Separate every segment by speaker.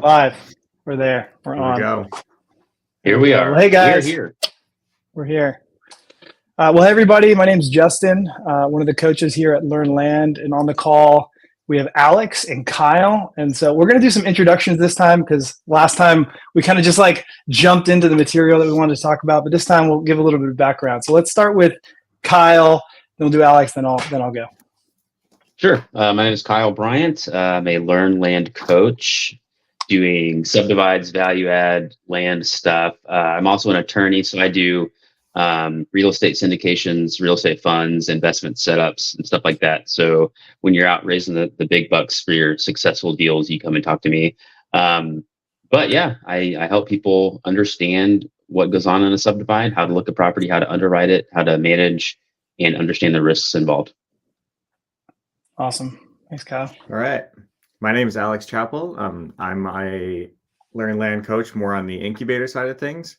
Speaker 1: Live. We're there. We're
Speaker 2: Here
Speaker 1: on.
Speaker 2: we go.
Speaker 3: Here we are.
Speaker 1: Well, hey guys.
Speaker 3: We're here.
Speaker 1: We're here. Well, hey everybody. My name's Justin, one of the coaches here at Learn Land. And on the call, we have Alex and Kyle. And so we're going to do some introductions this time because last time we kind of just like jumped into the material that we wanted to talk about. But this time we'll give a little bit of background. So let's start with Kyle. Then we'll do Alex. Then I'll go.
Speaker 3: Sure. My name is Kyle Bryant. I'm a Learn Land coach doing subdivides, value add, land stuff. I'm also an attorney, so I do real estate syndications, real estate funds, investment setups, and stuff like that. So when you're out raising the big bucks for your successful deals, you come and talk to me. But yeah, I help people understand what goes on in a subdivide, how to look at property, how to underwrite it, how to manage, and understand the risks involved.
Speaker 1: Awesome. Thanks, Kyle.
Speaker 2: All right. My name is Alex Chappell. I'm a Learn Land coach more on the incubator side of things.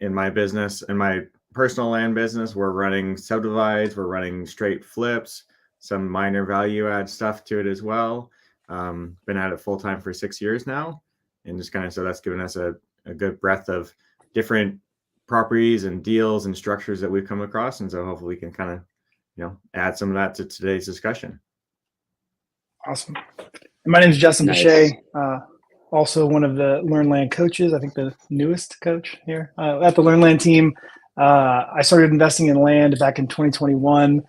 Speaker 2: In my business, in my personal land business, we're running subdivides, we're running straight flips, some minor value add stuff to it as well. Been at it full time for 6 years now. And just so that's given us a good breadth of different properties and deals and structures that we've come across. And so hopefully we can add some of that to today's discussion.
Speaker 1: Awesome. My name is Justin
Speaker 3: Nice.
Speaker 1: Bechet, also one of the Learn Land coaches. I think the newest coach here at the Learn Land team. I started investing in land back in 2021.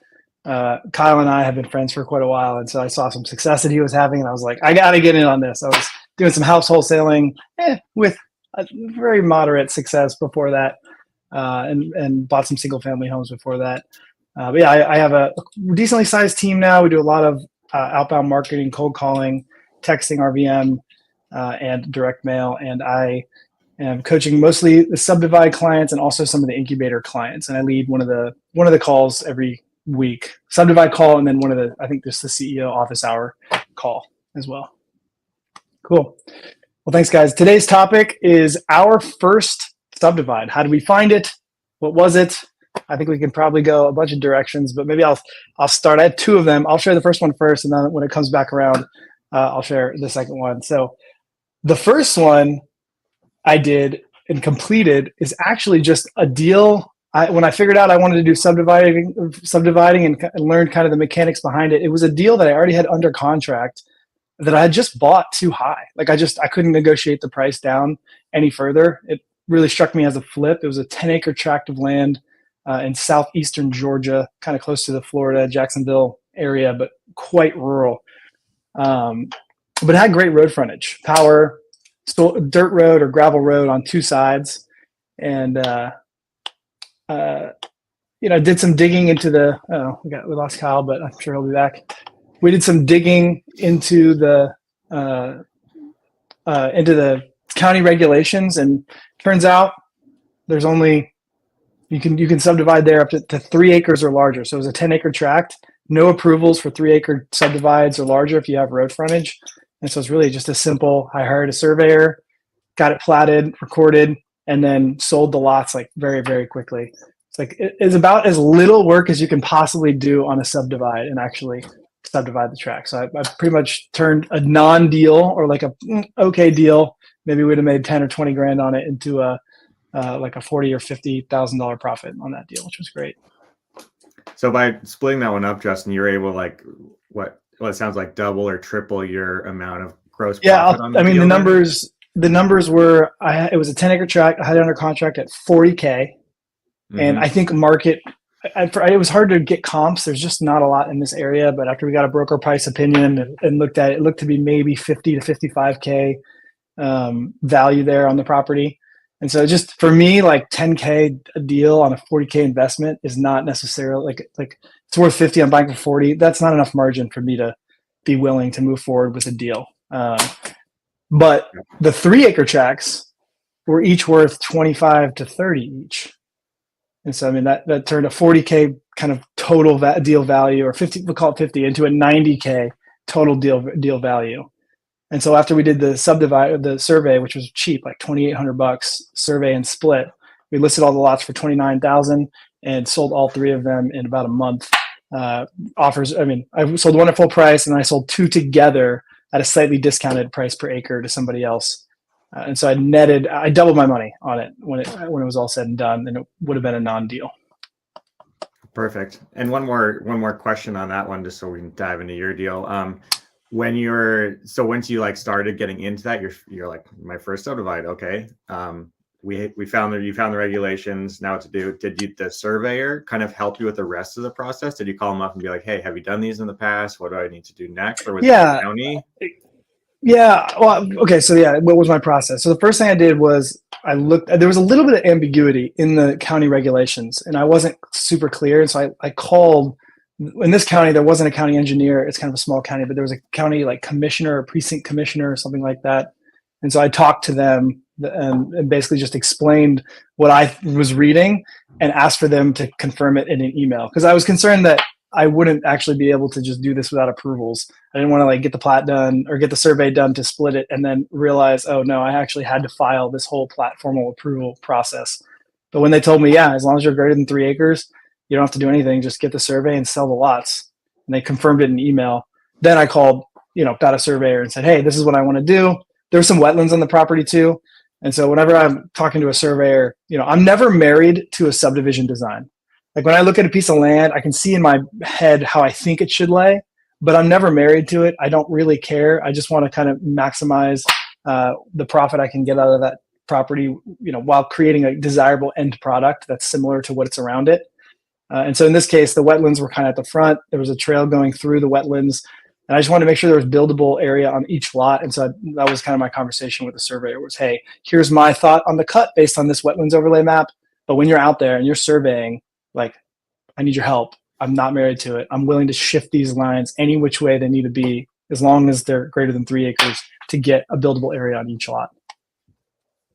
Speaker 1: Kyle and I have been friends for quite a while, and so I saw some success that he was having, and I was like, I got to get in on this. I was doing some house wholesaling with a very moderate success before that, and bought some single family homes before that. But yeah, I have a decently sized team now. We do a lot of outbound marketing, cold calling, texting, RVM, and direct mail. And I am coaching mostly the Subdivide clients and also some of the incubator clients. And I lead one of the calls every week, Subdivide call, and then I think just the CEO office hour call as well. Cool. Well, thanks guys. Today's topic is our first Subdivide. How did we find it? What was it? I think we can probably go a bunch of directions, but maybe I'll start. I have two of them. I'll share the first one first, and then when it comes back around, I'll share the second one. So the first one I did and completed is actually just a deal. When I figured out I wanted to do subdividing and learned kind of the mechanics behind it, it was a deal that I already had under contract that I had just bought too high. Like I couldn't negotiate the price down any further. It really struck me as a flip. It was a 10-acre tract of land in southeastern Georgia, kind of close to the Florida, Jacksonville area, but quite rural. But it had great road frontage, power, dirt road or gravel road on two sides. And, did some digging into we lost Kyle, but I'm sure he'll be back. We did some digging into the county regulations, and turns out there's only, you can subdivide there up to 3 acres or larger. So it was a 10-acre tract, no approvals for 3-acre subdivides or larger if you have road frontage. And so it's really just a simple, I hired a surveyor, got it platted, recorded, and then sold the lots like very, very quickly. It's like, it's about as little work as you can possibly do on a subdivide and actually subdivide the tract. So I pretty much turned a non-deal or like a okay deal. Maybe we'd have made 10 or 20 grand on it into like a $40,000 or $50,000 profit on that deal, which was great.
Speaker 2: So by splitting that one up, Justin, you're able what it sounds like double or triple your amount of gross profit.
Speaker 1: Yeah, the numbers were, it was a 10-acre tract. I had it under contract at $40K, and I think it was hard to get comps. There's just not a lot in this area, but after we got a broker price opinion and looked at it, it looked to be maybe 50 to 55K value there on the property. And so just for me, like 10K a deal on a 40K investment is not necessarily like it's worth 50. I'm buying for 40. That's not enough margin for me to be willing to move forward with a deal. But the 3-acre tracts were each worth 25 to 30 each. And so, that turned a 40K kind of total deal value, or 50, we'll call it 50, into a 90K total deal value. And so after we did the survey, which was cheap, like $2,800 survey and split, we listed all the lots for $29,000 and sold all 3 of them in about a month. Offers. I sold one at full price, and I sold 2 together at a slightly discounted price per acre to somebody else. And so I doubled my money on it when it was all said and done, and it would have been a non-deal.
Speaker 2: Perfect. And one more question on that one, just so we can dive into your deal. Once you like started getting into that, you're like, my first subdivide, okay. You found the regulations. Now what to do? Did the surveyor kind of help you with the rest of the process? Did you call him up and be like, hey, have you done these in the past? What do I need to do next? Or was it the county?
Speaker 1: Yeah. Well, okay. So yeah, what was my process? So the first thing I did was I looked. There was a little bit of ambiguity in the county regulations, and I wasn't super clear. And so I called. In this county, there wasn't a county engineer. It's kind of a small county, but there was a county like commissioner, or precinct commissioner, or something like that. And so I talked to them and basically just explained what I was reading and asked for them to confirm it in an email, because I was concerned that I wouldn't actually be able to just do this without approvals. I didn't want to like get the plat done or get the survey done to split it and then realize, oh no, I actually had to file this whole platformal approval process. But when they told me, yeah, as long as you're greater than 3 acres, you don't have to do anything. Just get the survey and sell the lots. And they confirmed it in email. Then I called, got a surveyor and said, hey, this is what I want to do. There's some wetlands on the property too. And so whenever I'm talking to a surveyor, I'm never married to a subdivision design. Like when I look at a piece of land, I can see in my head how I think it should lay, but I'm never married to it. I don't really care. I just want to kind of maximize the profit I can get out of that property, while creating a desirable end product that's similar to what's around it. And so in this case, the wetlands were kind of at the front. There was a trail going through the wetlands, and I just wanted to make sure there was buildable area on each lot. And so that was kind of my conversation with the surveyor was, hey, here's my thought on the cut based on this wetlands overlay map. But when you're out there and you're surveying, like, I need your help. I'm not married to it. I'm willing to shift these lines any which way they need to be, as long as they're greater than 3 acres, to get a buildable area on each lot.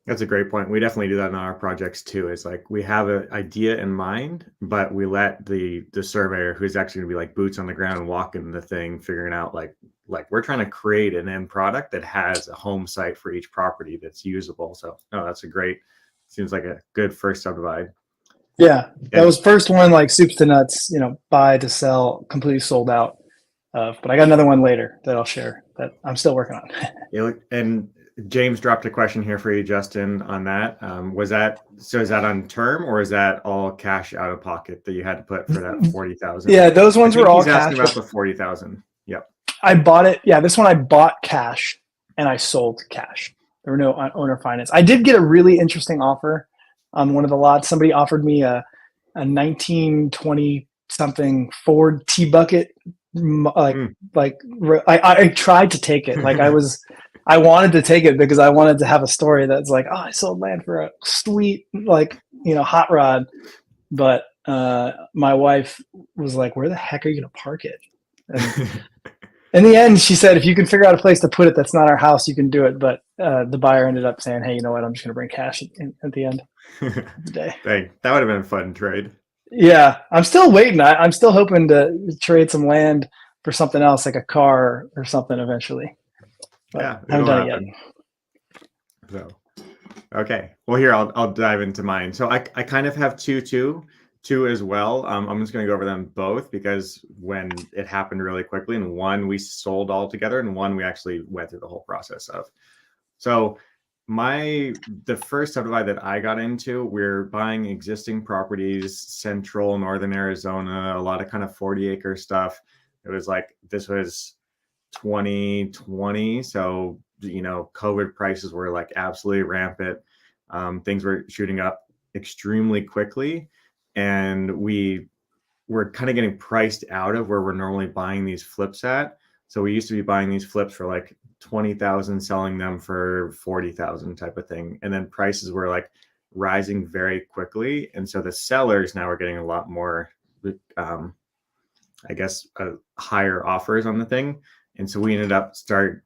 Speaker 2: That's a great point. We definitely do that in our projects too. It's like we have an idea in mind, but we let the surveyor, who's actually going to be like boots on the ground, walking the thing, figuring out like we're trying to create an end product that has a home site for each property that's usable. So no, seems like a good first subdivide.
Speaker 1: Yeah, that was first one, like soups to nuts, buy to sell, completely sold out. But I got another one later that I'll share that I'm still working on.
Speaker 2: Yeah, and James dropped a question here for you, Justin, on that. Is that on term, or is that all cash out of pocket that you had to put for that 40,000?
Speaker 1: Yeah, those ones were all
Speaker 2: he's
Speaker 1: cash.
Speaker 2: Asking about the 40,000. Yep.
Speaker 1: I bought it. Yeah, this one I bought cash and I sold cash. There were no owner finance. I did get a really interesting offer on one of the lots. Somebody offered me a 1920 something Ford T-Bucket. I tried to take it. Like I wanted to take it because I wanted to have a story that's like, oh, I sold land for a sweet, hot rod. But my wife was like, where the heck are you going to park it? And in the end, she said, if you can figure out a place to put it that's not our house, you can do it. But the buyer ended up saying, hey, you know what? I'm just going to bring cash at the end of the day.
Speaker 2: Dang, that would have been a fun trade.
Speaker 1: Yeah, I'm still waiting. I'm still hoping to trade some land for something else, like a car or something eventually. But
Speaker 2: yeah,
Speaker 1: I haven't done it yet.
Speaker 2: So, okay. Well, here I'll dive into mine. So I kind of have two as well. I'm just going to go over them both because when it happened really quickly, and one we sold all together, and one we actually went through the whole process of. So the first subdivide that I got into, we're buying existing properties, central northern Arizona, a lot of kind of 40-acre stuff. It was like, this was 2020, so COVID prices were like absolutely rampant. Things were shooting up extremely quickly, and we were kind of getting priced out of where we're normally buying these flips at. So we used to be buying these flips for like 20,000, selling them for 40,000 type of thing. And then prices were like rising very quickly. And so the sellers now are getting a lot more, higher offers on the thing. And so we ended up starting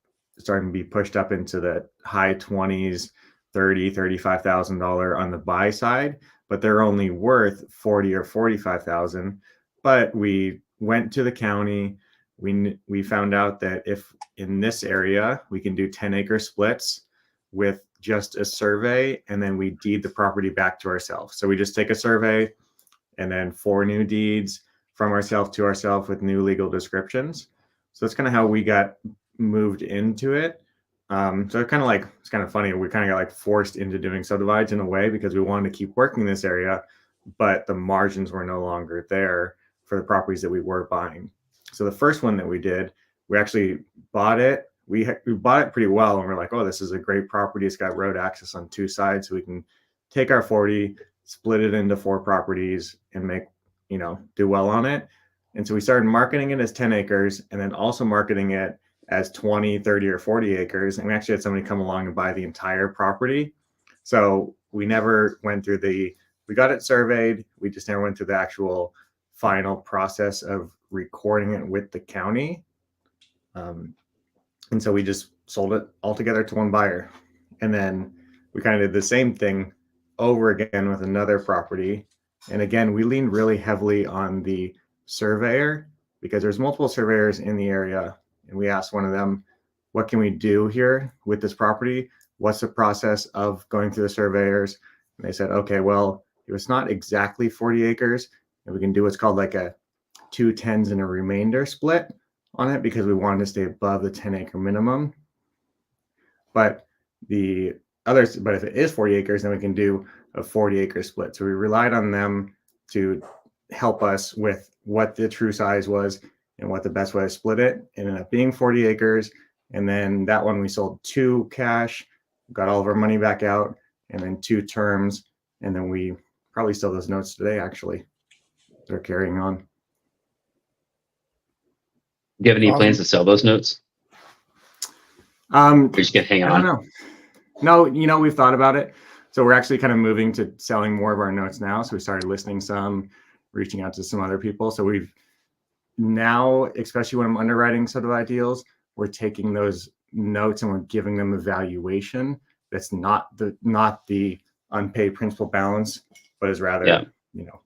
Speaker 2: to be pushed up into the high 20s, $35,000 on the buy side, but they're only worth 40 or 45,000. But we went to the county. We found out that if in this area we can do 10-acre splits with just a survey, and then we deed the property back to ourselves. So we just take a survey and then 4 new deeds from ourselves to ourselves with new legal descriptions. So that's kind of how we got moved into it. So it's kind of funny. We kind of got like forced into doing subdivides in a way because we wanted to keep working this area, but the margins were no longer there for the properties that we were buying. So the first one that we did, we actually bought it. We bought it pretty well, and we're like, oh, this is a great property. It's got road access on two sides, so we can take our 40, split it into 4 properties, and make, do well on it. And so we started marketing it as 10 acres, and then also marketing it as 20, 30, or 40 acres. And we actually had somebody come along and buy the entire property. So we never went through we got it surveyed. We just never went through the actual final process of recording it with the county. And so we just sold it all together to one buyer. And then we kind of did the same thing over again with another property. And again, we leaned really heavily on the surveyor because there's multiple surveyors in the area. And we asked one of them, what can we do here with this property? What's the process of going through the surveyors? And they said, okay, well, if it's not exactly 40 acres, and we can do what's called like a 2 10s and a remainder split on it because we wanted to stay above the 10-acre minimum. But if it is 40 acres, then we can do a 40-acre split. So we relied on them to help us with what the true size was and what the best way to split it. It ended up being 40 acres. And then that one we sold 2 cash, got all of our money back out, and then 2 terms. And then we probably still those notes today, actually. They're carrying on.
Speaker 3: Do you have any plans to sell those notes? Or just gonna hang on?
Speaker 2: I don't know. No, we've thought about it. So we're actually kind of moving to selling more of our notes now. So we started listing some, reaching out to some other people. So we've now, especially when I'm underwriting subdivide deals, we're taking those notes and we're giving them a valuation that's not the unpaid principal balance, but is rather,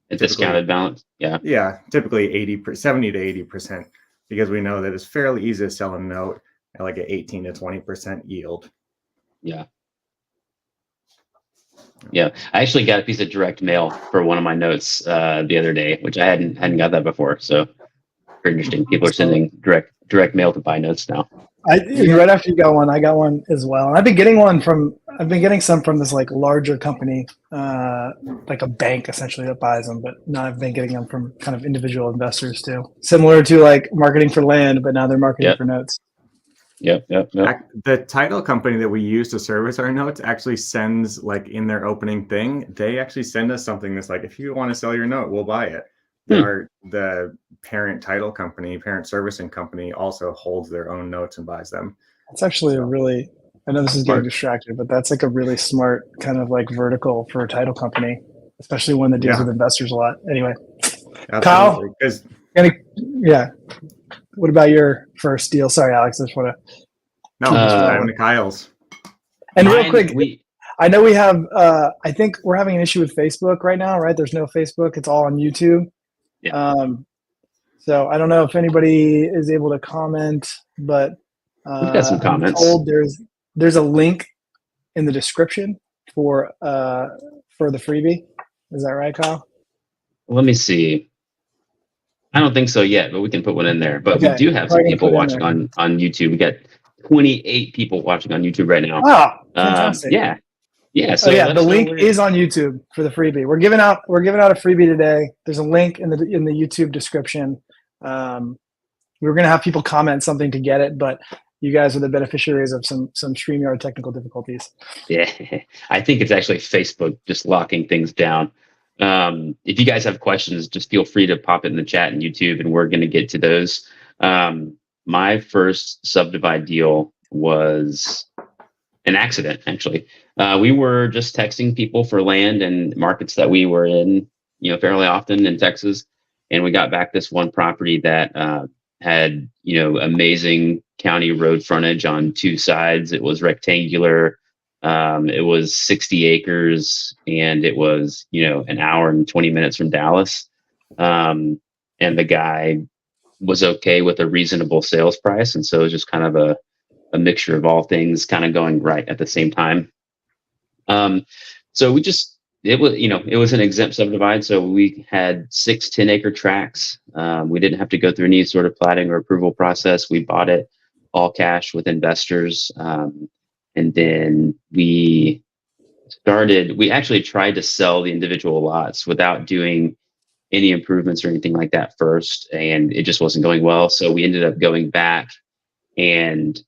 Speaker 3: a discounted balance.
Speaker 2: Yeah, typically 70 to 80%, because we know that it's fairly easy to sell a note at like an 18 to 20% yield.
Speaker 3: Yeah. I actually got a piece of direct mail for one of my notes the other day, which I hadn't got that before. So very interesting. People are sending direct mail to buy notes now.
Speaker 1: Right after you got one, I got one as well. And I've been getting some from this like larger company, like a bank essentially that buys them. But now I've been getting them from kind of individual investors too, similar to like marketing for land, but now they're marketing for notes.
Speaker 3: Yep.
Speaker 2: The title company that we use to service our notes actually sends, like in their opening thing, they actually send us something that's like, if you want to sell your note, we'll buy it. The parent title company, parent servicing company also holds their own notes and buys them.
Speaker 1: It's actually I know this is getting distracted, but that's like a really smart kind of like vertical for a title company, especially one that deals with investors a lot. Anyway,
Speaker 2: absolutely.
Speaker 1: Kyle, what about your first deal? Sorry, Alex, I just want to.
Speaker 2: No, I'm the Kyle's.
Speaker 1: And real quick, I know we have, I think we're having an issue with Facebook right now, right? There's no Facebook. It's all on YouTube.
Speaker 3: Yeah.
Speaker 1: So I don't know if anybody is able to comment, but
Speaker 3: we've got some comments.
Speaker 1: I'm told there's a link in the description for the freebie. Is that right, Kyle?
Speaker 3: Let me see. I don't think so yet, but we can put one in there. But we do have some people watching on YouTube. We got 28 people watching on YouTube right now.
Speaker 1: Oh, fantastic.
Speaker 3: Yeah. So
Speaker 1: the link is on YouTube for the freebie. We're giving out a freebie today. There's a link in the YouTube description. We're gonna have people comment something to get it, but you guys are the beneficiaries of some StreamYard technical difficulties.
Speaker 3: Yeah, I think it's actually Facebook just locking things down. If you guys have questions, just feel free to pop it in the chat and YouTube, and we're going to get to those. My first Subdivide deal was an accident, actually. We were just texting people for land and markets that we were in, fairly often in Texas. And we got back this one property that had, amazing county road frontage on 2 sides. It was rectangular. It was 60 acres, and it was, an hour and 20 minutes from Dallas. And the guy was okay with a reasonable sales price. And so it was just kind of a mixture of all things kind of going right at the same time. So it was an exempt subdivide. So we had 6 10-acre tracts. We didn't have to go through any sort of platting or approval process. We bought it all cash with investors. And then we actually tried to sell the individual lots without doing any improvements or anything like that first, and it just wasn't going well. So we ended up going back and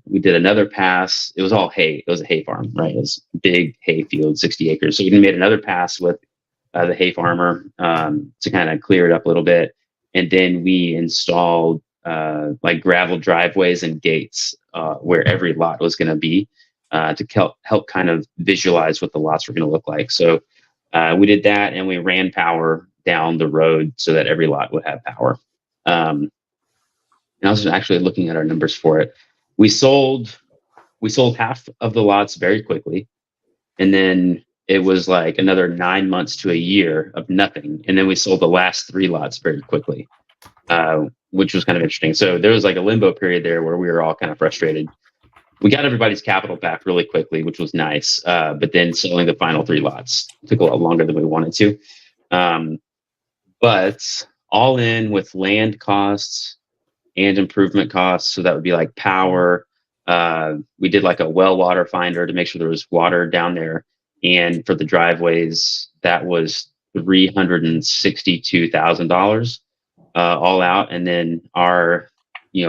Speaker 3: we did another pass. It was all hay. It was a hay farm, right? It was a big hay field, 60 acres. So we made another pass with the hay farmer to kind of clear it up a little bit. And then we installed like gravel driveways and gates where every lot was going to be to help kind of visualize what the lots were going to look like. So we did that, and we ran power down the road so that every lot would have power. And I was actually looking at our numbers for it. We sold half of the lots very quickly, and then it was like another 9 months to a year of nothing, and then we sold the last 3 lots very quickly, which was kind of interesting. So there was like a limbo period there where we were all kind of frustrated. We got everybody's capital back really quickly, which was nice. But then selling the final 3 lots took a lot longer than we wanted to. But all in with land costs and improvement costs, so that would be like power. We did like a well water finder to make sure there was water down there. And for the driveways, that was $362,000 all out. And then our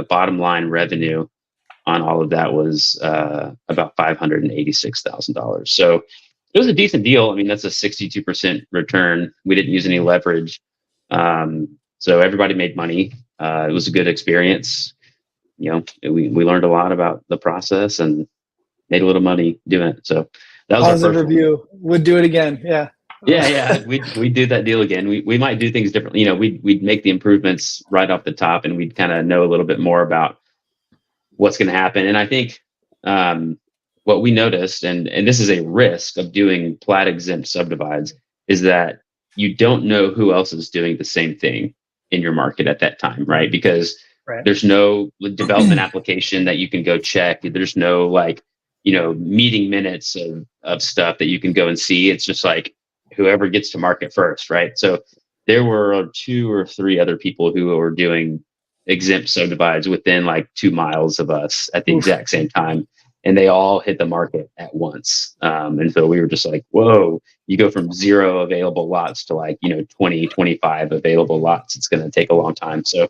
Speaker 3: bottom line revenue on all of that was about $586,000. So it was a decent deal. I mean, that's a 62% return. We didn't use any leverage. So everybody made money. It was a good experience. We learned a lot about the process and made a little money doing it. So that was
Speaker 1: positive
Speaker 3: our first
Speaker 1: review. Would do it again. Yeah.
Speaker 3: Yeah. We'd do that deal again. We might do things differently. We'd make the improvements right off the top, and we'd kind of know a little bit more about what's going to happen. And I think what we noticed, and this is a risk of doing plat exempt subdivides, is that you don't know who else is doing the same thing in your market at that time, right? Because there's no development application that you can go check. There's no meeting minutes of stuff that you can go and see. It's just like whoever gets to market first, right? So there were 2 or 3 other people who were doing exempt subdivides within like 2 miles of us at the exact same time, and they all hit the market at once. And so we were just like, whoa, you go from 0 available lots to 20, 25 available lots. It's going to take a long time. So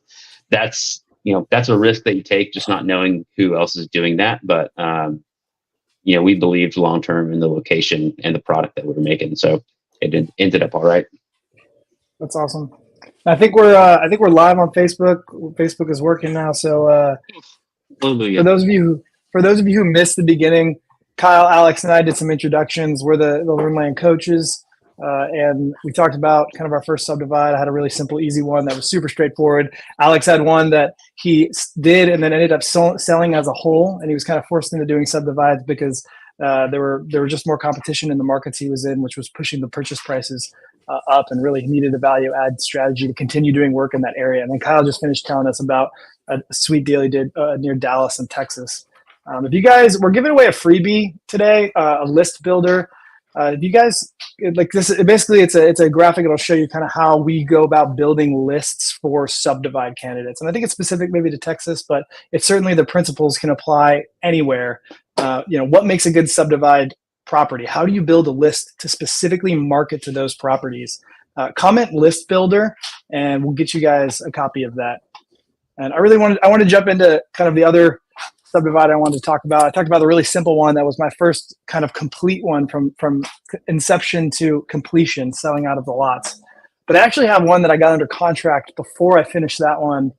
Speaker 3: that's a risk that you take, just not knowing who else is doing that. But we believed long term in the location and the product that we were making, so it ended up all right.
Speaker 1: That's awesome. I think we're live on Facebook. Facebook is working now. So for those of you who missed the beginning, Kyle, Alex, and I did some introductions. We're the Learn Land coaches, and we talked about kind of our first subdivide. I had a really simple, easy one that was super straightforward. Alex had one that he did and then ended up selling as a whole, and he was kind of forced into doing subdivides because there were just more competition in the markets he was in, which was pushing the purchase prices up, and really he needed a value add strategy to continue doing work in that area. And then Kyle just finished telling us about a sweet deal he did near Dallas in Texas. If you guys, we're giving away a freebie today, a list builder. If you guys like this, basically it's a graphic. It'll show you kind of how we go about building lists for subdivide candidates. And I think it's specific maybe to Texas, but it's certainly the principles can apply anywhere. What makes a good subdivide property? How do you build a list to specifically market to those properties? Comment list builder, and we'll get you guys a copy of that. And I want to jump into kind of the other subdivide I wanted to talk about. I talked about the really simple one that was my first kind of complete one from inception to completion, selling out of the lots. But I actually have one that I got under contract before I finished that one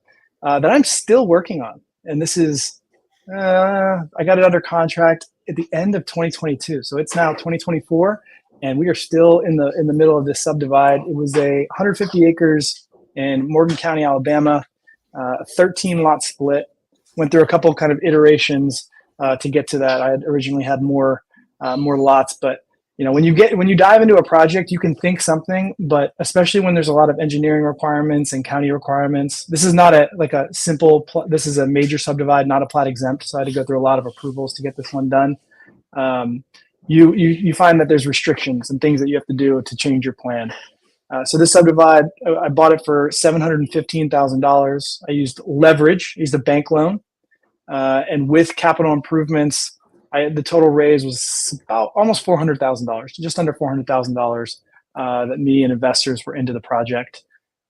Speaker 1: that I'm still working on. And this is, I got it under contract at the end of 2022. So it's now 2024, and we are still in the middle of this subdivide. It was a 150 acres in Morgan County, Alabama, a 13 lot split. Went through a couple of kind of iterations to get to that. I had originally had more lots, but when you dive into a project, you can think something, but especially when there's a lot of engineering requirements and county requirements, this is not a simple. This is a major subdivide, not a plat exempt. So I had to go through a lot of approvals to get this one done. You find that there's restrictions and things that you have to do to change your plan. So this subdivide, I bought it for $715,000. I used leverage, used a bank loan. And with capital improvements, the total raise was about almost $400,000, just under $400,000 that me and investors were into the project.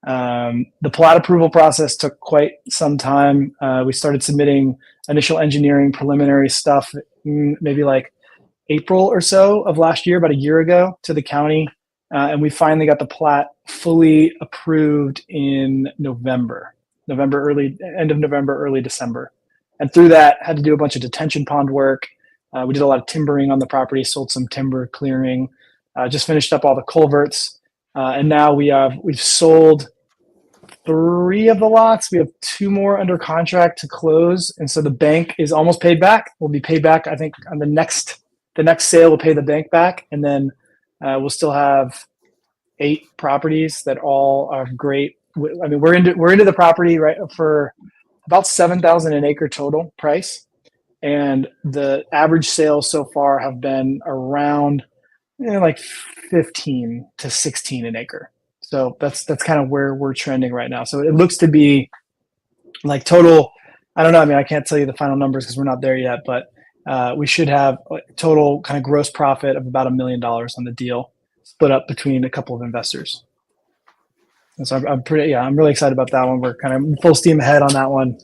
Speaker 1: The plat approval process took quite some time. We started submitting initial engineering preliminary stuff maybe like April or so of last year, about a year ago, to the county. And we finally got the plat fully approved in end of November, early December. And through that, had to do a bunch of detention pond work. We did a lot of timbering on the property, sold some timber clearing, just finished up all the culverts. And now we've sold 3 of the lots. We have 2 more under contract to close. And so the bank is almost paid back. We'll be paid back, I think, on the next sale will pay the bank back. And then we'll still have 8 properties that all are great. I mean, we're into the property right for about $7,000 an acre total price. And the average sales so far have been around like 15 to 16 an acre. So that's kind of where we're trending right now. So it looks to be like total, I don't know. I mean, I can't tell you the final numbers because we're not there yet, but we should have a total kind of gross profit of about $1 million on the deal, split up between a couple of investors. And so I'm really excited about that one. We're kind of full steam ahead on that one,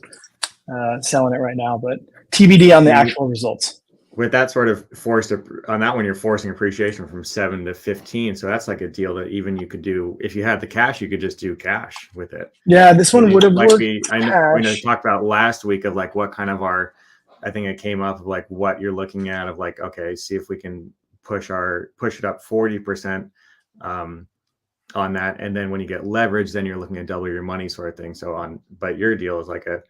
Speaker 1: selling it right now, but TBD on the actual results.
Speaker 2: With that sort of on that one, you're forcing appreciation from 7 to 15. So that's like a deal that even you could do if you had the cash, you could just do cash with it.
Speaker 1: Yeah, this one would have worked.
Speaker 2: I know we talked about last week of like what kind of I think it came up of like what you're looking at of like, okay, see if we can push it up 40% on that. And then when you get leverage, then you're looking at double your money sort of thing. But your deal is like a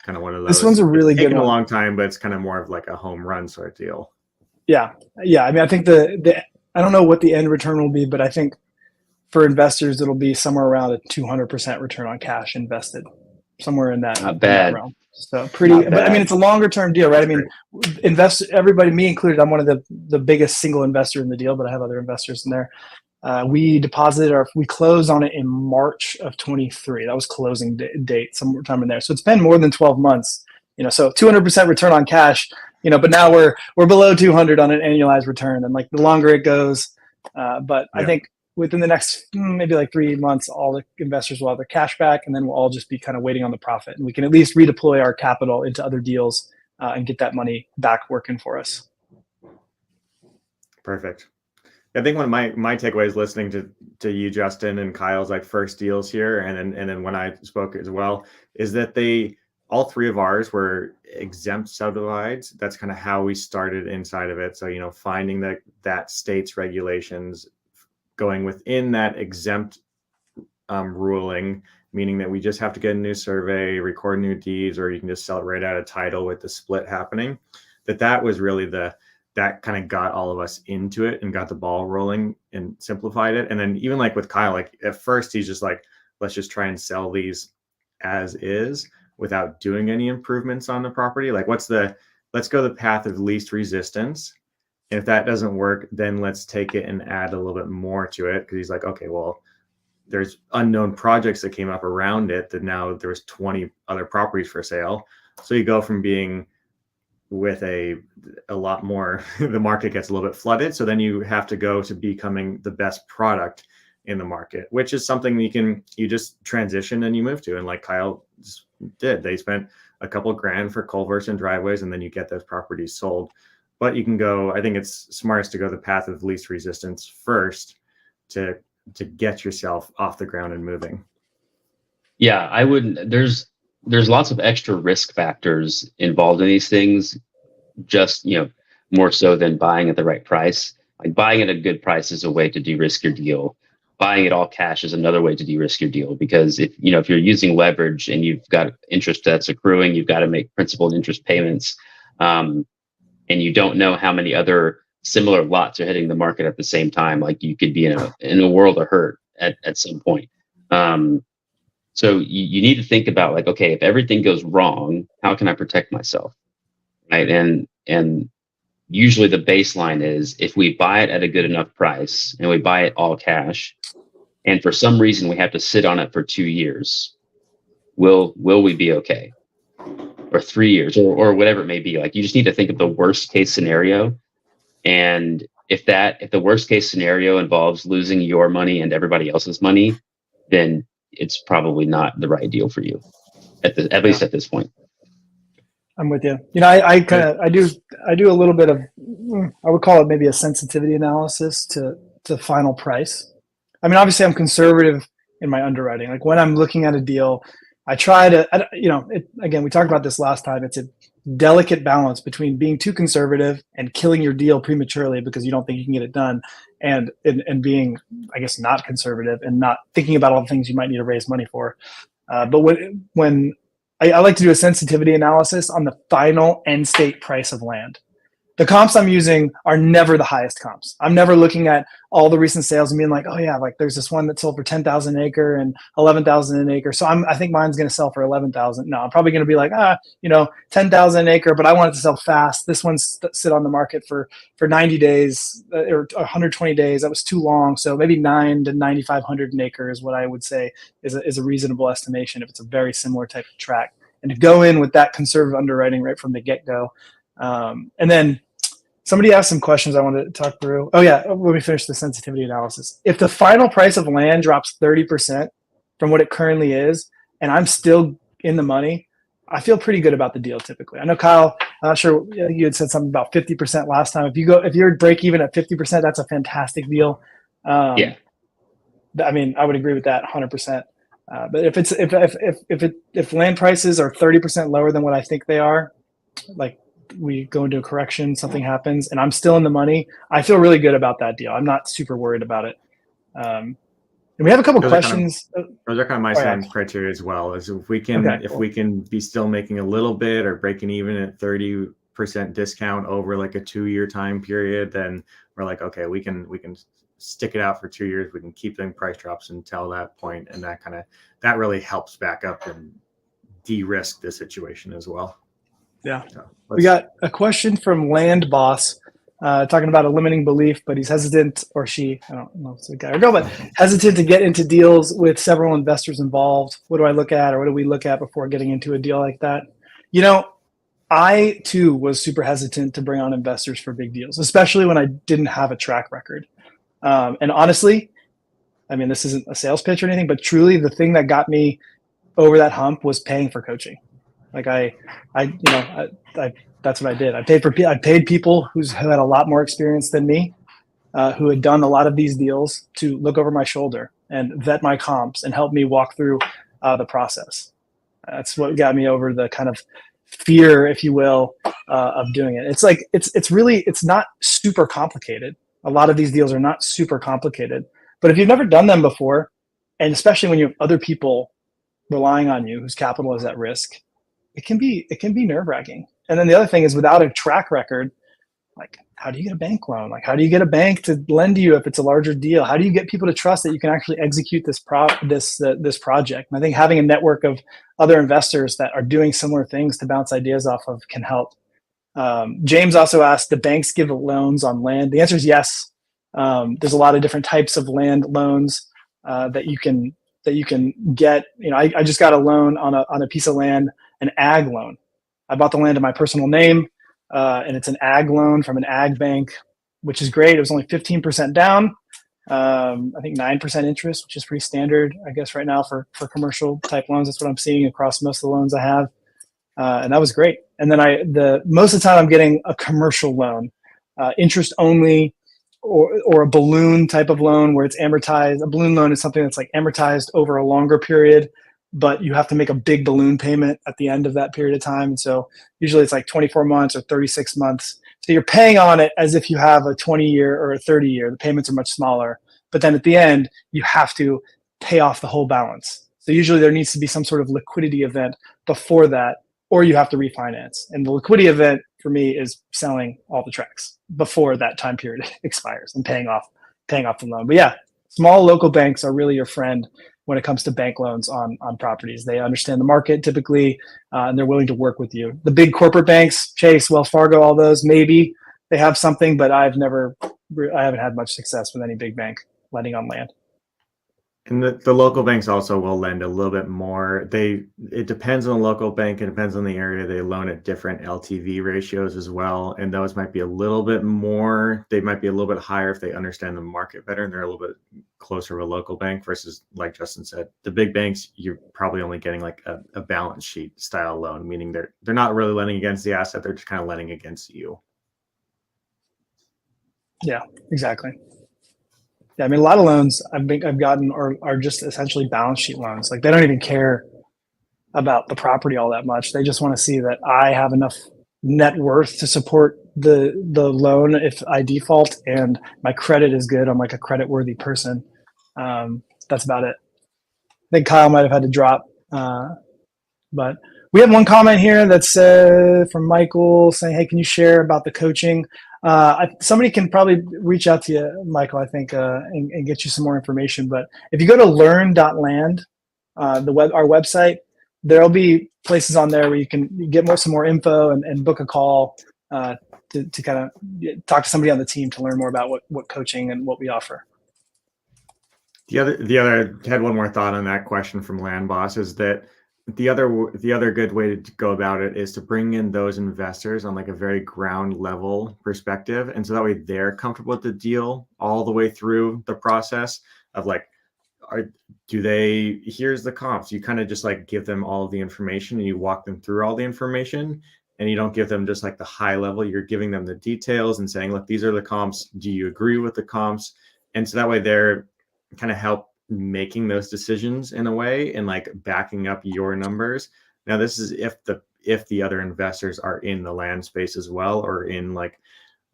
Speaker 2: kind of one of those.
Speaker 1: This one's a really good one.
Speaker 2: Taking a long time, but it's kind of more of like a home run sort of deal.
Speaker 1: Yeah. I mean, I think I don't know what the end return will be, but I think for investors, it'll be somewhere around a 200% return on cash invested, somewhere in that,
Speaker 3: Not bad.
Speaker 1: realm. So but I mean, it's a longer term deal, right? I mean, everybody, me included, I'm one of the biggest single investor in the deal, but I have other investors in there. We closed on it in March of 23. That was closing date, sometime in there. So it's been more than 12 months, so 200% return on cash, but now we're below 200 on an annualized return. And like the longer it goes, but yeah. I think within the next maybe like 3 months, all the investors will have their cash back, and then we'll all just be kind of waiting on the profit. And we can at least redeploy our capital into other deals and get that money back working for us.
Speaker 2: Perfect. I think one of my takeaways listening to you, Justin, and Kyle's like first deals here, and then when I spoke as well, is that all 3 of ours were exempt subdivides. That's kind of how we started inside of it. So, finding that state's regulations, going within that exempt ruling, meaning that we just have to get a new survey, record new deeds, or you can just sell it right out of title with the split happening. That was really that kind of got all of us into it and got the ball rolling and simplified it. And then even like with Kyle, like at first he's just like, let's just try and sell these as is without doing any improvements on the property. Like let's go the path of least resistance. And if that doesn't work, then let's take it and add a little bit more to it. Cause he's like, okay, well, there's unknown projects that came up around it that now there was 20 other properties for sale. So you go from being with a lot more, the market gets a little bit flooded. So then you have to go to becoming the best product in the market, which is something you just transition and you move to. And like Kyle did, they spent a couple grand for culverts and driveways, and then you get those properties sold. But you can go, I think it's smartest to go the path of least resistance first to get yourself off the ground and moving.
Speaker 3: Yeah, I would. There's lots of extra risk factors involved in these things, just, more so than buying at the right price. Like buying at a good price is a way to de-risk your deal. Buying it all cash is another way to de-risk your deal, because if you're using leverage and you've got interest that's accruing, you've got to make principal and interest payments, and you don't know how many other similar lots are hitting the market at the same time. Like you could be in a world of hurt at some point. So you need to think about like, okay, if everything goes wrong, how can I protect myself? Right. And usually the baseline is if we buy it at a good enough price and we buy it all cash, and for some reason we have to sit on it for 2 years, will we be okay? or 3 years or whatever it may be. Like you just need to think of the worst case scenario. And if the worst case scenario involves losing your money and everybody else's money, then it's probably not the right deal for you at least at this point.
Speaker 1: I'm with you. I do a little bit of, I would call it maybe a sensitivity analysis to final price. I mean, obviously I'm conservative in my underwriting. Like when I'm looking at a deal, I try to, again, we talked about this last time. It's a delicate balance between being too conservative and killing your deal prematurely because you don't think you can get it done, and being, I guess, not conservative and not thinking about all the things you might need to raise money for. But when I like to do a sensitivity analysis on the final end state price of land. The comps I'm using are never the highest comps. I'm never looking at all the recent sales and being like, oh yeah, like there's this one that sold for 10,000 an acre and 11,000 an acre. So I think mine's going to sell for 11,000. No, I'm probably going to be like, 10,000 an acre, but I want it to sell fast. This one's sit on the market for 90 days or 120 days. That was too long. So maybe 9 to 9,500 an acre is what I would say is a reasonable estimation if it's a very similar type of tract. And to go in with that conservative underwriting right from the get-go. And then somebody asked some questions I wanted to talk through. Oh yeah, let me finish the sensitivity analysis. If the final price of land drops 30% from what it currently is, and I'm still in the money, I feel pretty good about the deal typically. I know Kyle, I'm not sure, you had said something about 50% last time. If you're break even at 50%, that's a fantastic deal.
Speaker 3: Yeah.
Speaker 1: I mean, I would agree with that 100%. But if land prices are 30% lower than what I think they are, like we go into a correction, something happens, and I'm still in the money, I feel really good about that deal. I'm not super worried about it. And we have a couple questions.
Speaker 2: Those are kind of my same criteria as well. Is if we can be still making a little bit or breaking even at 30% discount over like a 2-year time period, then we're like, okay, we can stick it out for 2 years. We can keep them price drops until that point, and that really helps back up and de-risk the situation as well.
Speaker 1: Yeah. We got a question from Land Boss talking about a limiting belief, but he's hesitant, or she, I don't know if it's a guy or girl, but hesitant to get into deals with several investors involved. What do I look at, or what do we look at before getting into a deal like that? I too was super hesitant to bring on investors for big deals, especially when I didn't have a track record. And honestly, I mean, this isn't a sales pitch or anything, but truly the thing that got me over that hump was paying for coaching. Like that's what I did. I paid people who had a lot more experience than me, who had done a lot of these deals, to look over my shoulder and vet my comps and help me walk through the process. That's what got me over the kind of fear, if you will, of doing it. It's like, it's not super complicated. A lot of these deals are not super complicated, but if you've never done them before, and especially when you have other people relying on you whose capital is at risk, it can be nerve-wracking. And then the other thing is, without a track record, like, how do you get a bank loan? Like, how do you get a bank to lend to you if it's a larger deal? How do you get people to trust that you can actually execute this project? And I think having a network of other investors that are doing similar things to bounce ideas off of can help. James also asked, do banks give loans on land? The answer is yes. There's a lot of different types of land loans that you can get. I just got a loan on a piece of land, an ag loan. I bought the land in my personal name, and it's an ag loan from an ag bank, which is great. It was only 15% down. I think 9% interest, which is pretty standard, I guess, right now for commercial type loans. That's what I'm seeing across most of the loans I have. And that was great. And then most of the time I'm getting a commercial loan, interest only, or a balloon type of loan where it's amortized. A balloon loan is something that's like amortized over a longer period, but you have to make a big balloon payment at the end of that period of time. And so usually it's like 24 months or 36 months. So you're paying on it as if you have a 20-year or a 30-year. The payments are much smaller, but then at the end, you have to pay off the whole balance. So usually there needs to be some sort of liquidity event before that, or you have to refinance. And the liquidity event for me is selling all the tracts before that time period expires and paying off the loan. But yeah, small local banks are really your friend when it comes to bank loans on properties. They understand the market typically, and they're willing to work with you. The big corporate banks, Chase, Wells Fargo, all those, maybe they have something, but I haven't had much success with any big bank lending on land.
Speaker 2: And the local banks also will lend a little bit more. It depends on the local bank. It depends on the area. They loan at different LTV ratios as well, and those might be a little bit more. They might be a little bit higher if they understand the market better, and they're a little bit closer to a local bank versus, like Justin said, the big banks. You're probably only getting like a balance sheet style loan, meaning they're not really lending against the asset. They're just kind of lending against you.
Speaker 1: Yeah, exactly. Yeah, I mean, a lot of loans I've gotten are just essentially balance sheet loans. Like they don't even care about the property all that much. They just want to see that I have enough net worth to support the loan if I default, and my credit is good. I'm like a credit worthy person. That's about it. I think Kyle might have had to drop, but we have one comment here that's from Michael saying, "Hey, can you share about the coaching?" Somebody can probably reach out to you, Michael, I think, and get you some more information. But if you go to learn.land, our website, there'll be places on there where you can get some more info and book a call to kind of talk to somebody on the team to learn more about what coaching and what we offer.
Speaker 2: The other had one more thought on that question from Land Boss is that the other good way to go about it is to bring in those investors on like a very ground level perspective, and so that way they're comfortable with the deal all the way through the process of like, here's the comps. You kind of just like give them all of the information and you walk them through all the information, and you don't give them just like the high level. You're giving them the details and saying, look, these are the comps. Do you agree with the comps? And so that way they're kind of help making those decisions in a way and like backing up your numbers. Now, this is if the other investors are in the land space as well, or in like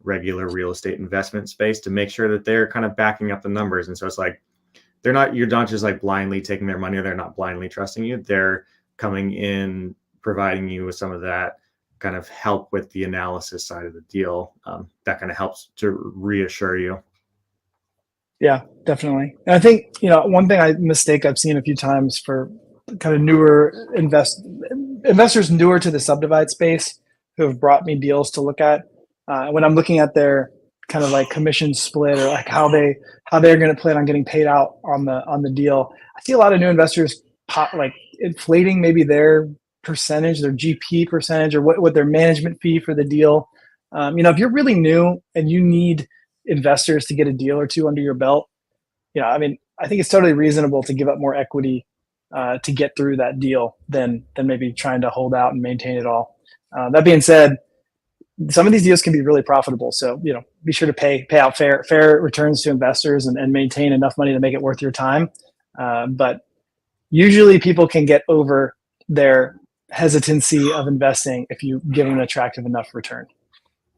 Speaker 2: regular real estate investment space, to make sure that they're kind of backing up the numbers. And so it's like, you're not just like blindly taking their money, or they're not blindly trusting you. They're coming in, providing you with some of that kind of help with the analysis side of the deal. That kind of helps to reassure you.
Speaker 1: Yeah, definitely. And I think, one mistake I've seen a few times for kind of newer investors newer to the Subdivide space who have brought me deals to look at, when I'm looking at their kind of like commission split, or like how they're going to plan on getting paid out on the deal. I see a lot of new investors like inflating maybe their percentage, their GP percentage, or what their management fee for the deal. If you're really new and you need investors to get a deal or two under your belt, I think it's totally reasonable to give up more equity to get through that deal than maybe trying to hold out and maintain it all. That being said, some of these deals can be really profitable. So, be sure to pay out fair returns to investors and maintain enough money to make it worth your time. But usually people can get over their hesitancy of investing if you give them an attractive enough return.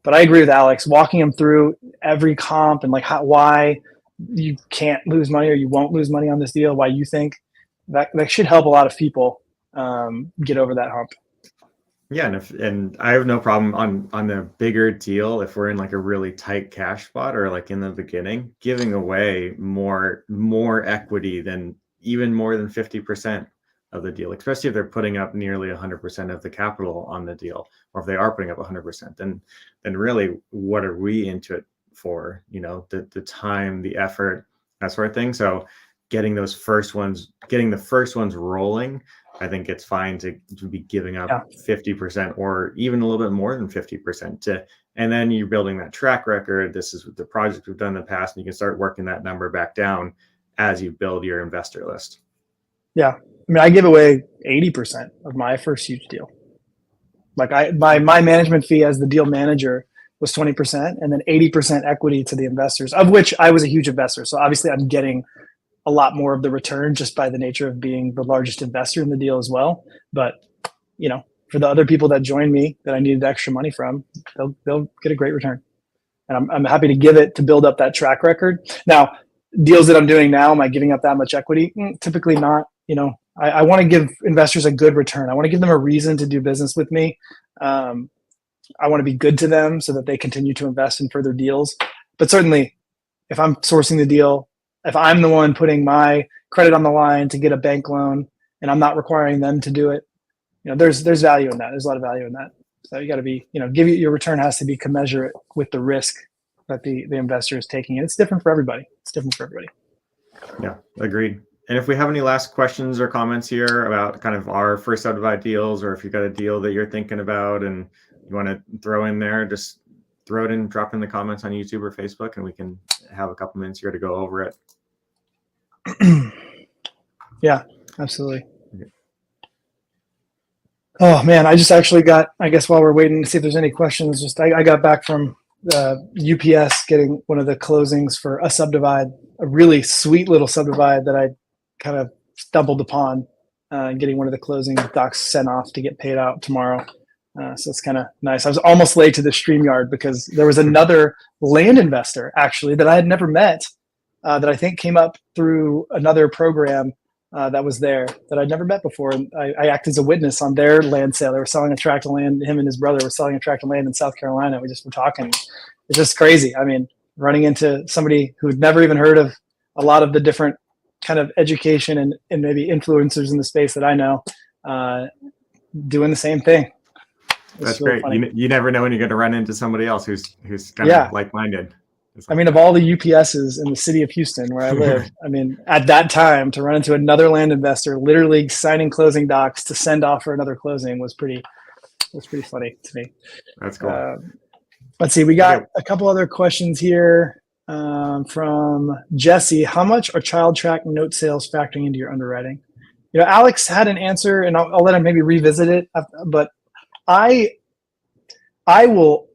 Speaker 1: But I agree with Alex, walking them through every comp and like why you can't lose money or you won't lose money on this deal, why you think that should help a lot of people get over that hump.
Speaker 2: Yeah, and I have no problem on the bigger deal if we're in like a really tight cash spot, or like in the beginning, giving away more equity than even more than 50% of the deal, especially if they're putting up nearly 100% of the capital on the deal, or if they are putting up 100%, then really what are we into it for? The time, the effort, that sort of thing. So getting the first ones rolling, I think it's fine to be giving up 50% or even a little bit more than 50% and then you're building that track record. This is the project we've done in the past, and you can start working that number back down as you build your investor list.
Speaker 1: Yeah. I give away 80% of my first huge deal. Like my management fee as the deal manager was 20%, and then 80% equity to the investors, of which I was a huge investor. So obviously I'm getting a lot more of the return just by the nature of being the largest investor in the deal as well. But, for the other people that joined me that I needed extra money from, they'll get a great return. And I'm happy to give it to build up that track record. Now, deals that I'm doing now, am I giving up that much equity? Typically not. I want to give investors a good return. I want to give them a reason to do business with me. I want to be good to them so that they continue to invest in further deals. But certainly, if I'm sourcing the deal, if I'm the one putting my credit on the line to get a bank loan and I'm not requiring them to do it, there's value in that. There's a lot of value in that. So you got to be, your return has to be commensurate with the risk that the investor is taking. And it's different for everybody.
Speaker 2: Yeah, agreed. And if we have any last questions or comments here about kind of our first Subdivide deals, or if you've got a deal that you're thinking about and you want to throw in there, just throw it in, drop in the comments on YouTube or Facebook, and we can have a couple minutes here to go over it.
Speaker 1: Yeah, absolutely. Oh man, I just actually got, I guess while we're waiting to see if there's any questions, just I got back from UPS getting one of the closings for a Subdivide, a really sweet little Subdivide that I kind of stumbled upon, getting one of the closing docs sent off to get paid out tomorrow. So it's kind of nice. I was almost late to the StreamYard because there was another land investor actually that I had never met, that I think came up through another program that was there that I'd never met before. And I acted as a witness on their land sale. They were selling a tract of land. Him and his brother were selling a tract of land in South Carolina. We just were talking. It's just crazy. I mean, running into somebody who'd never even heard of a lot of the different kind of education and maybe influencers in the space that I know, doing the same thing.
Speaker 2: That's really great. You never know when you're going to run into somebody else who's kind of like-minded.
Speaker 1: I mean, of all the UPSs in the city of Houston where I live, I mean, at that time to run into another land investor, literally signing closing docs to send off for another closing was pretty funny to me.
Speaker 2: That's cool.
Speaker 1: Let's see. We got a couple other questions here from Jesse. How much are child track note sales factoring into your underwriting? You know, Alex had an answer, and I'll let him maybe revisit it. But I will.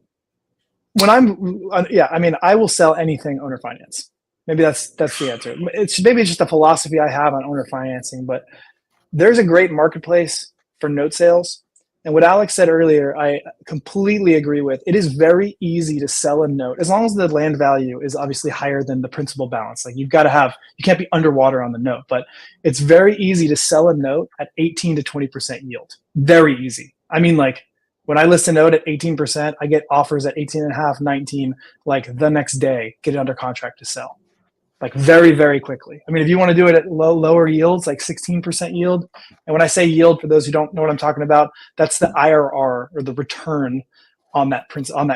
Speaker 1: When I will sell anything owner finance. Maybe that's the answer. It's just a philosophy I have on owner financing, but there's a great marketplace for note sales. And what Alex said earlier, I completely agree with. It is very easy to sell a note as long as the land value is obviously higher than the principal balance. Like you can't be underwater on the note, but it's very easy to sell a note at 18 to 20% yield. Very easy. I mean, like, when I list a note at 18%, I get offers at 18.5, 19, like the next day, get it under contract to sell. Like very, very quickly. I mean, if you want to do it at lower yields, like 16% yield. And when I say yield, for those who don't know what I'm talking about, that's the IRR or the return on that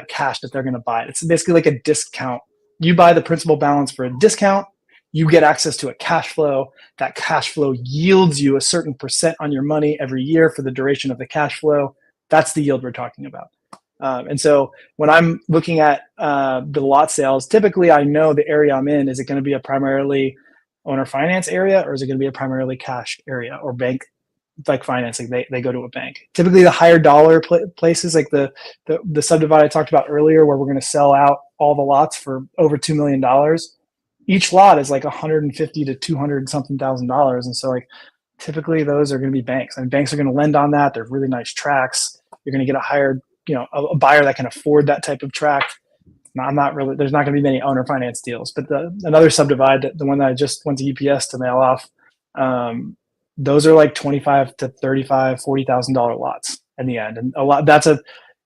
Speaker 1: cash that they're going to buy. It's basically like a discount. You buy the principal balance for a discount, you get access to a cash flow. That cash flow yields you a certain percent on your money every year for the duration of the cash flow. That's the yield we're talking about. And so when I'm looking at the lot sales, typically I know the area I'm in. Is it going to be a primarily owner finance area, or is it going to be a primarily cash area or bank like financing? They go to a bank. Typically the higher dollar places like the Subdivide I talked about earlier, where we're going to sell out all the lots for over $2 million. Each lot is like $150 to $200 something thousand. And so like, typically those are going to be banks. I mean, banks are going to lend on that. They're really nice tracts. You're going to get a buyer that can afford that type of tract. There's not going to be many owner finance deals, but another Subdivide, the one that I just went to UPS to mail off, those are like $25 to $35, $40,000 lots in the end. And a lot that's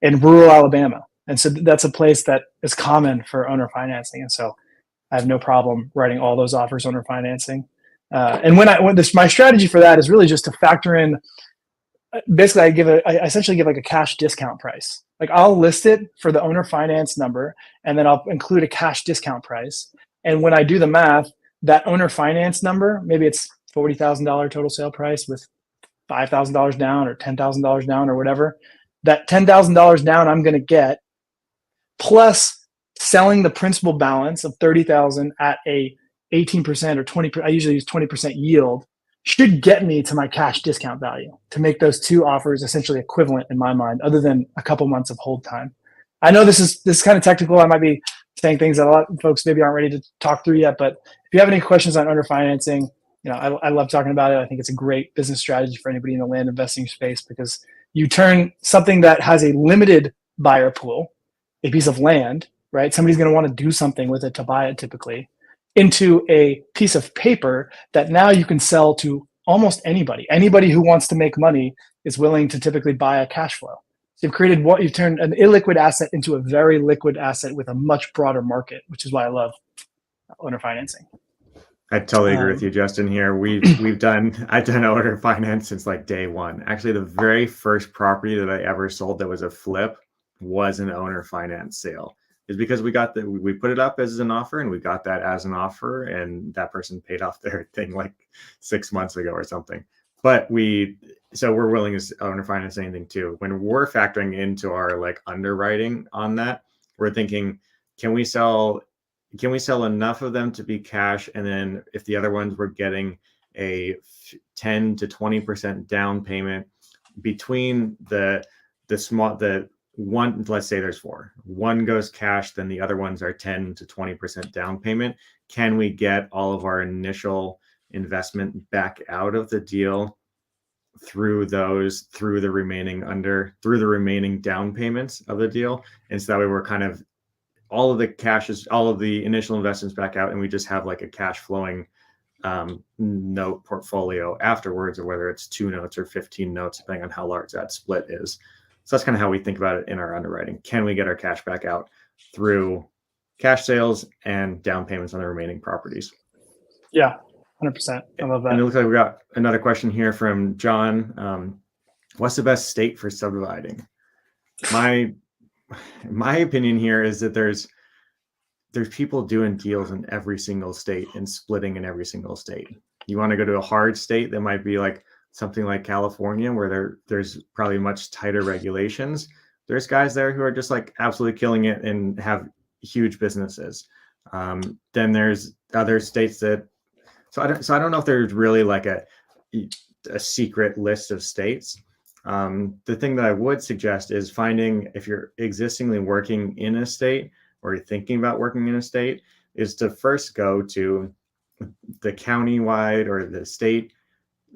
Speaker 1: in rural Alabama. And so that's a place that is common for owner financing. And so I have no problem writing all those offers owner financing. And my strategy for that is really just to factor in. Basically, I essentially give like a cash discount price. Like I'll list it for the owner finance number, and then I'll include a cash discount price. And when I do the math, that owner finance number, maybe it's $40,000 total sale price with $5,000 down or $10,000 down or whatever. That $10,000 down I'm going to get, plus selling the principal balance of $30,000 at a 18% or 20%. I usually use 20% yield. Should get me to my cash discount value to make those two offers essentially equivalent in my mind, other than a couple months of hold time. I know this is kind of technical. I might be saying things that a lot of folks maybe aren't ready to talk through yet, but if you have any questions on owner financing, I love talking about it. I think it's a great business strategy for anybody in the land investing space, because you turn something that has a limited buyer pool, a piece of land, right? Somebody's going to want to do something with it to buy it typically, into a piece of paper that now you can sell to almost anybody. Anybody who wants to make money is willing to typically buy a cash flow. So you've turned an illiquid asset into a very liquid asset with a much broader market, which is why I love owner financing.
Speaker 2: I totally agree with you, Justin. Here I've done owner finance since like day one. Actually, the very first property that I ever sold that was a flip was an owner finance sale. is because we put it up as an offer, and we got that as an offer, and that person paid off their thing like 6 months ago or something. But we're willing to owner finance anything too. When we're factoring into our like underwriting on that, we're thinking, can we sell enough of them to be cash? And then if the other ones were getting a 10 to 20% down payment between the one, let's say there's 4, one goes cash, then the other ones are 10 to 20% down payment. Can we get all of our initial investment back out of the deal through the remaining down payments of the deal? And so that way we're kind of all of the initial investments back out, and we just have like a cash flowing note portfolio afterwards, or whether it's 2 notes or 15 notes, depending on how large that split is. So that's kind of how we think about it in our underwriting. Can we get our cash back out through cash sales and down payments on the remaining properties?
Speaker 1: Yeah, 100%. I love that.
Speaker 2: And it looks like we got another question here from John. What's the best state for subdividing? My opinion here is that there's people doing deals in every single state and splitting in every single state. You want to go to a hard state that might be like something like California, where there's probably much tighter regulations. There's guys there who are just like absolutely killing it and have huge businesses. Then there's other states that, so I don't know if there's really like a secret list of states. The thing that I would suggest is finding, if you're existingly working in a state or you're thinking about working in a state, is to first go to the county-wide or the state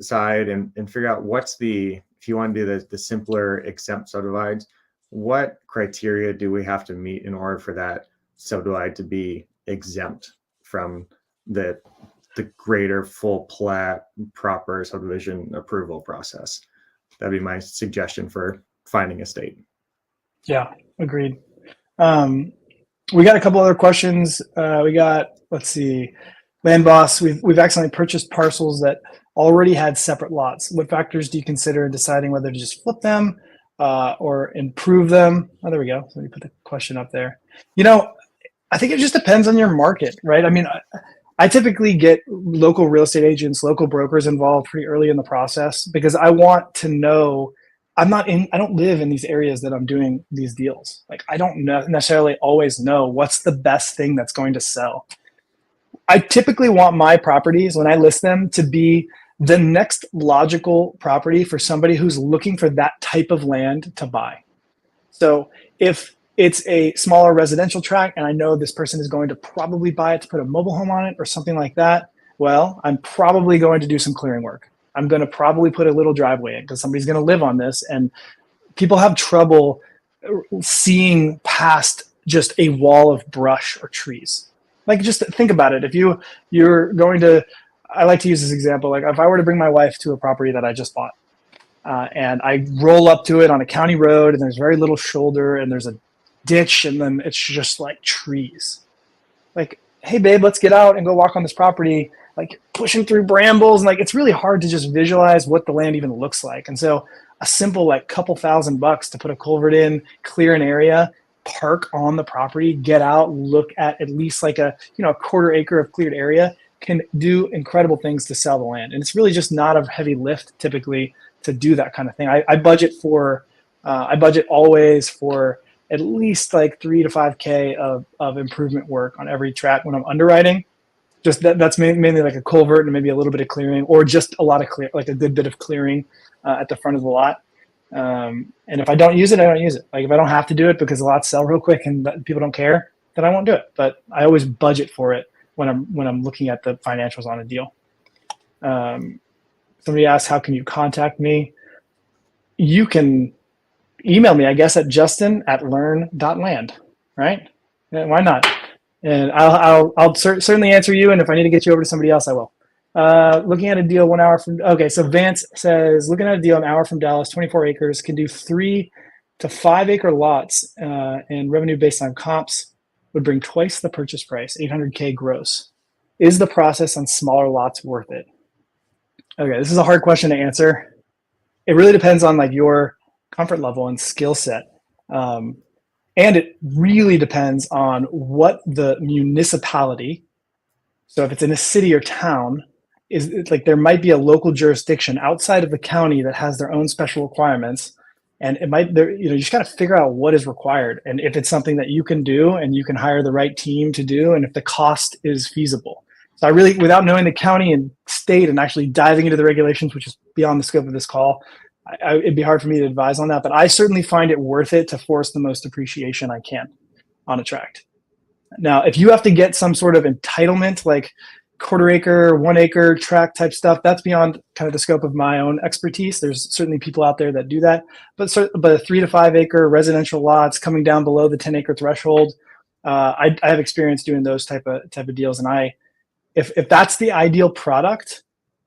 Speaker 2: side and figure out if you want to do the simpler exempt subdivides, what criteria do we have to meet in order for that subdivide to be exempt from the greater full plat proper subdivision approval process? That'd be my suggestion for finding a state.
Speaker 1: Yeah, agreed. We got a couple other questions. Let's see, Land Boss, we've accidentally purchased parcels that already had separate lots. What factors do you consider in deciding whether to just flip them or improve them? Oh, there we go. So let me put the question up there. I think it just depends on your market, right? I mean, I typically get local real estate agents, local brokers involved pretty early in the process, because I want to know, I don't live in these areas that I'm doing these deals. Like, I don't necessarily always know what's the best thing that's going to sell. I typically want my properties, when I list them, to be the next logical property for somebody who's looking for that type of land to buy. So if it's a smaller residential tract and I know this person is going to probably buy it to put a mobile home on it or something like that, well, I'm probably going to do some clearing work. I'm going to probably put a little driveway in because somebody's going to live on this, and people have trouble seeing past just a wall of brush or trees. Like, just think about it. If you're going to, I like to use this example. Like, if I were to bring my wife to a property that I just bought, and I roll up to it on a county road, and there's very little shoulder, and there's a ditch, and then it's just like trees. Like, hey babe, let's get out and go walk on this property. Like, pushing through brambles, and like, it's really hard to just visualize what the land even looks like. And so a simple like couple $1,000 to put a culvert in, clear an area, park on the property, get out, look at least like a quarter acre of cleared area, can do incredible things to sell the land. And it's really just not a heavy lift typically to do that kind of thing. I budget always for at least like 3 to 5K of improvement work on every tract when I'm underwriting. Just that's mainly like a culvert and maybe a little bit of clearing, or just a lot of like a good bit of clearing at the front of the lot. And if I don't use it, I don't use it. Like, if I don't have to do it because the lots sell real quick and people don't care, then I won't do it. But I always budget for it when I'm looking at the financials on a deal. Somebody asked, how can you contact me? You can email me, I guess, at justin@learn.land, right? Yeah, why not? And I'll certainly answer you. And if I need to get you over to somebody else, I will. Looking at a deal 1 hour from, okay, so Vance says, looking at a deal an hour from Dallas, 24 acres, can do 3 to 5 acre lots, and revenue based on comps would bring twice the purchase price, 800K gross. Is the process on smaller lots worth it? Okay, this is a hard question to answer. It really depends on like your comfort level and skill set. And it really depends on what the municipality, so if it's in a city or town, is like there might be a local jurisdiction outside of the county that has their own special requirements. And it might, you just got to figure out what is required and if it's something that you can do and you can hire the right team to do and if the cost is feasible. So I really, without knowing the county and state and actually diving into the regulations, which is beyond the scope of this call, it'd be hard for me to advise on that, but I certainly find it worth it to force the most appreciation I can on a tract. Now, if you have to get some sort of entitlement, like quarter acre, 1 acre tract type stuff, that's beyond kind of the scope of my own expertise. There's certainly people out there that do that, but a 3 to 5 acre residential lots coming down below the 10 acre threshold, I have experience doing those type of deals. And if that's the ideal product,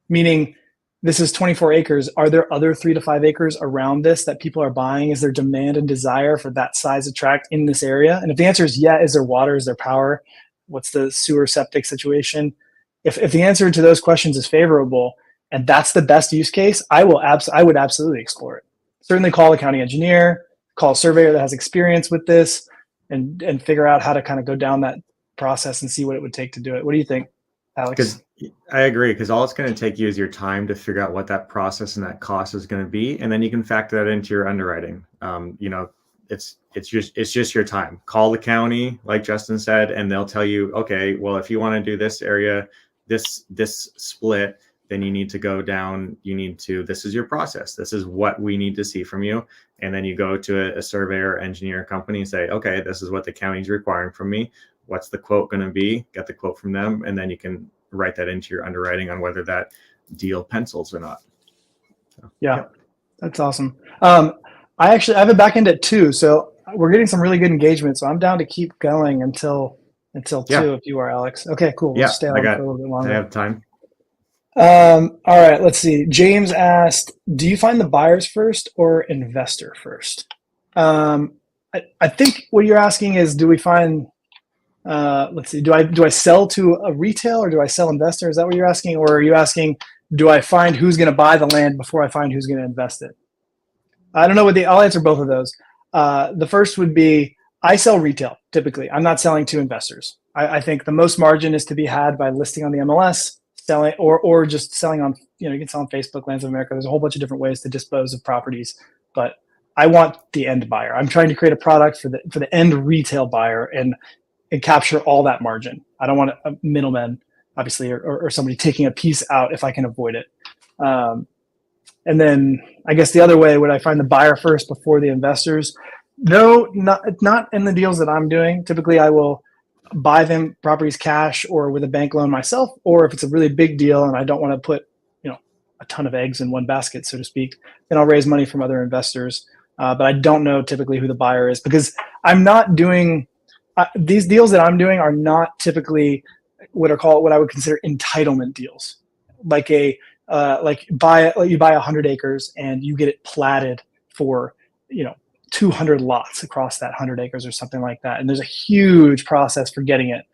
Speaker 1: meaning this is 24 acres. Are there other 3 to 5 acres around this that people are buying? Is there demand and desire for that size of tract in this area? And if the answer is yeah, is there water? Is there power? What's the sewer septic situation? If the answer to those questions is favorable and that's the best use case, I would absolutely explore it. Certainly call the county engineer, call a surveyor that has experience with this, and figure out how to kind of go down that process and see what it would take to do it. What do you think, Alex?
Speaker 2: Because I agree, because all it's going to take you is your time to figure out what that process and that cost is going to be, and then you can factor that into your underwriting. It's just your time. Call the county, like Justin said, and they'll tell you, okay, well, if you want to do this area, this split, then you need to go down. This is your process. This is what we need to see from you, and then you go to a surveyor or engineer company and say, okay, this is what the county's requiring from me. What's the quote going to be? Get the quote from them, and then you can write that into your underwriting on whether that deal pencils or not. So,
Speaker 1: yeah, that's awesome. I have a back end at 2, so we're getting some really good engagement. So I'm down to keep going until 2 if you are, Alex. Okay, cool. We'll stay on for a little bit longer.
Speaker 2: I have time.
Speaker 1: All right, let's see. James asked, do you find the buyers first or investor first? I think what you're asking is, do we find let's see, do I sell to a retail or do I sell investor? Is that what you're asking? Or are you asking, do I find who's going to buy the land before I find who's going to invest it? I don't know I'll answer both of those. The first would be, I sell retail typically. I'm not selling to investors. I think the most margin is to be had by listing on the MLS, selling or just selling on, you can sell on Facebook, Lands of America. There's a whole bunch of different ways to dispose of properties, but I want the end buyer. I'm trying to create a product for the end retail buyer and capture all that margin. I don't want a middleman, obviously, or somebody taking a piece out if I can avoid it. And then I guess the other way, would I find the buyer first before the investors? No, not in the deals that I'm doing. Typically, I will buy them properties cash or with a bank loan myself, or if it's a really big deal and I don't want to put a ton of eggs in one basket, so to speak, then I'll raise money from other investors. But I don't know typically who the buyer is, because I'm not doing these deals that I'm doing are not typically what I would consider entitlement deals. Like you buy 100 acres and you get it platted for 200 lots across that 100 acres or something like that. And there's a huge process for getting it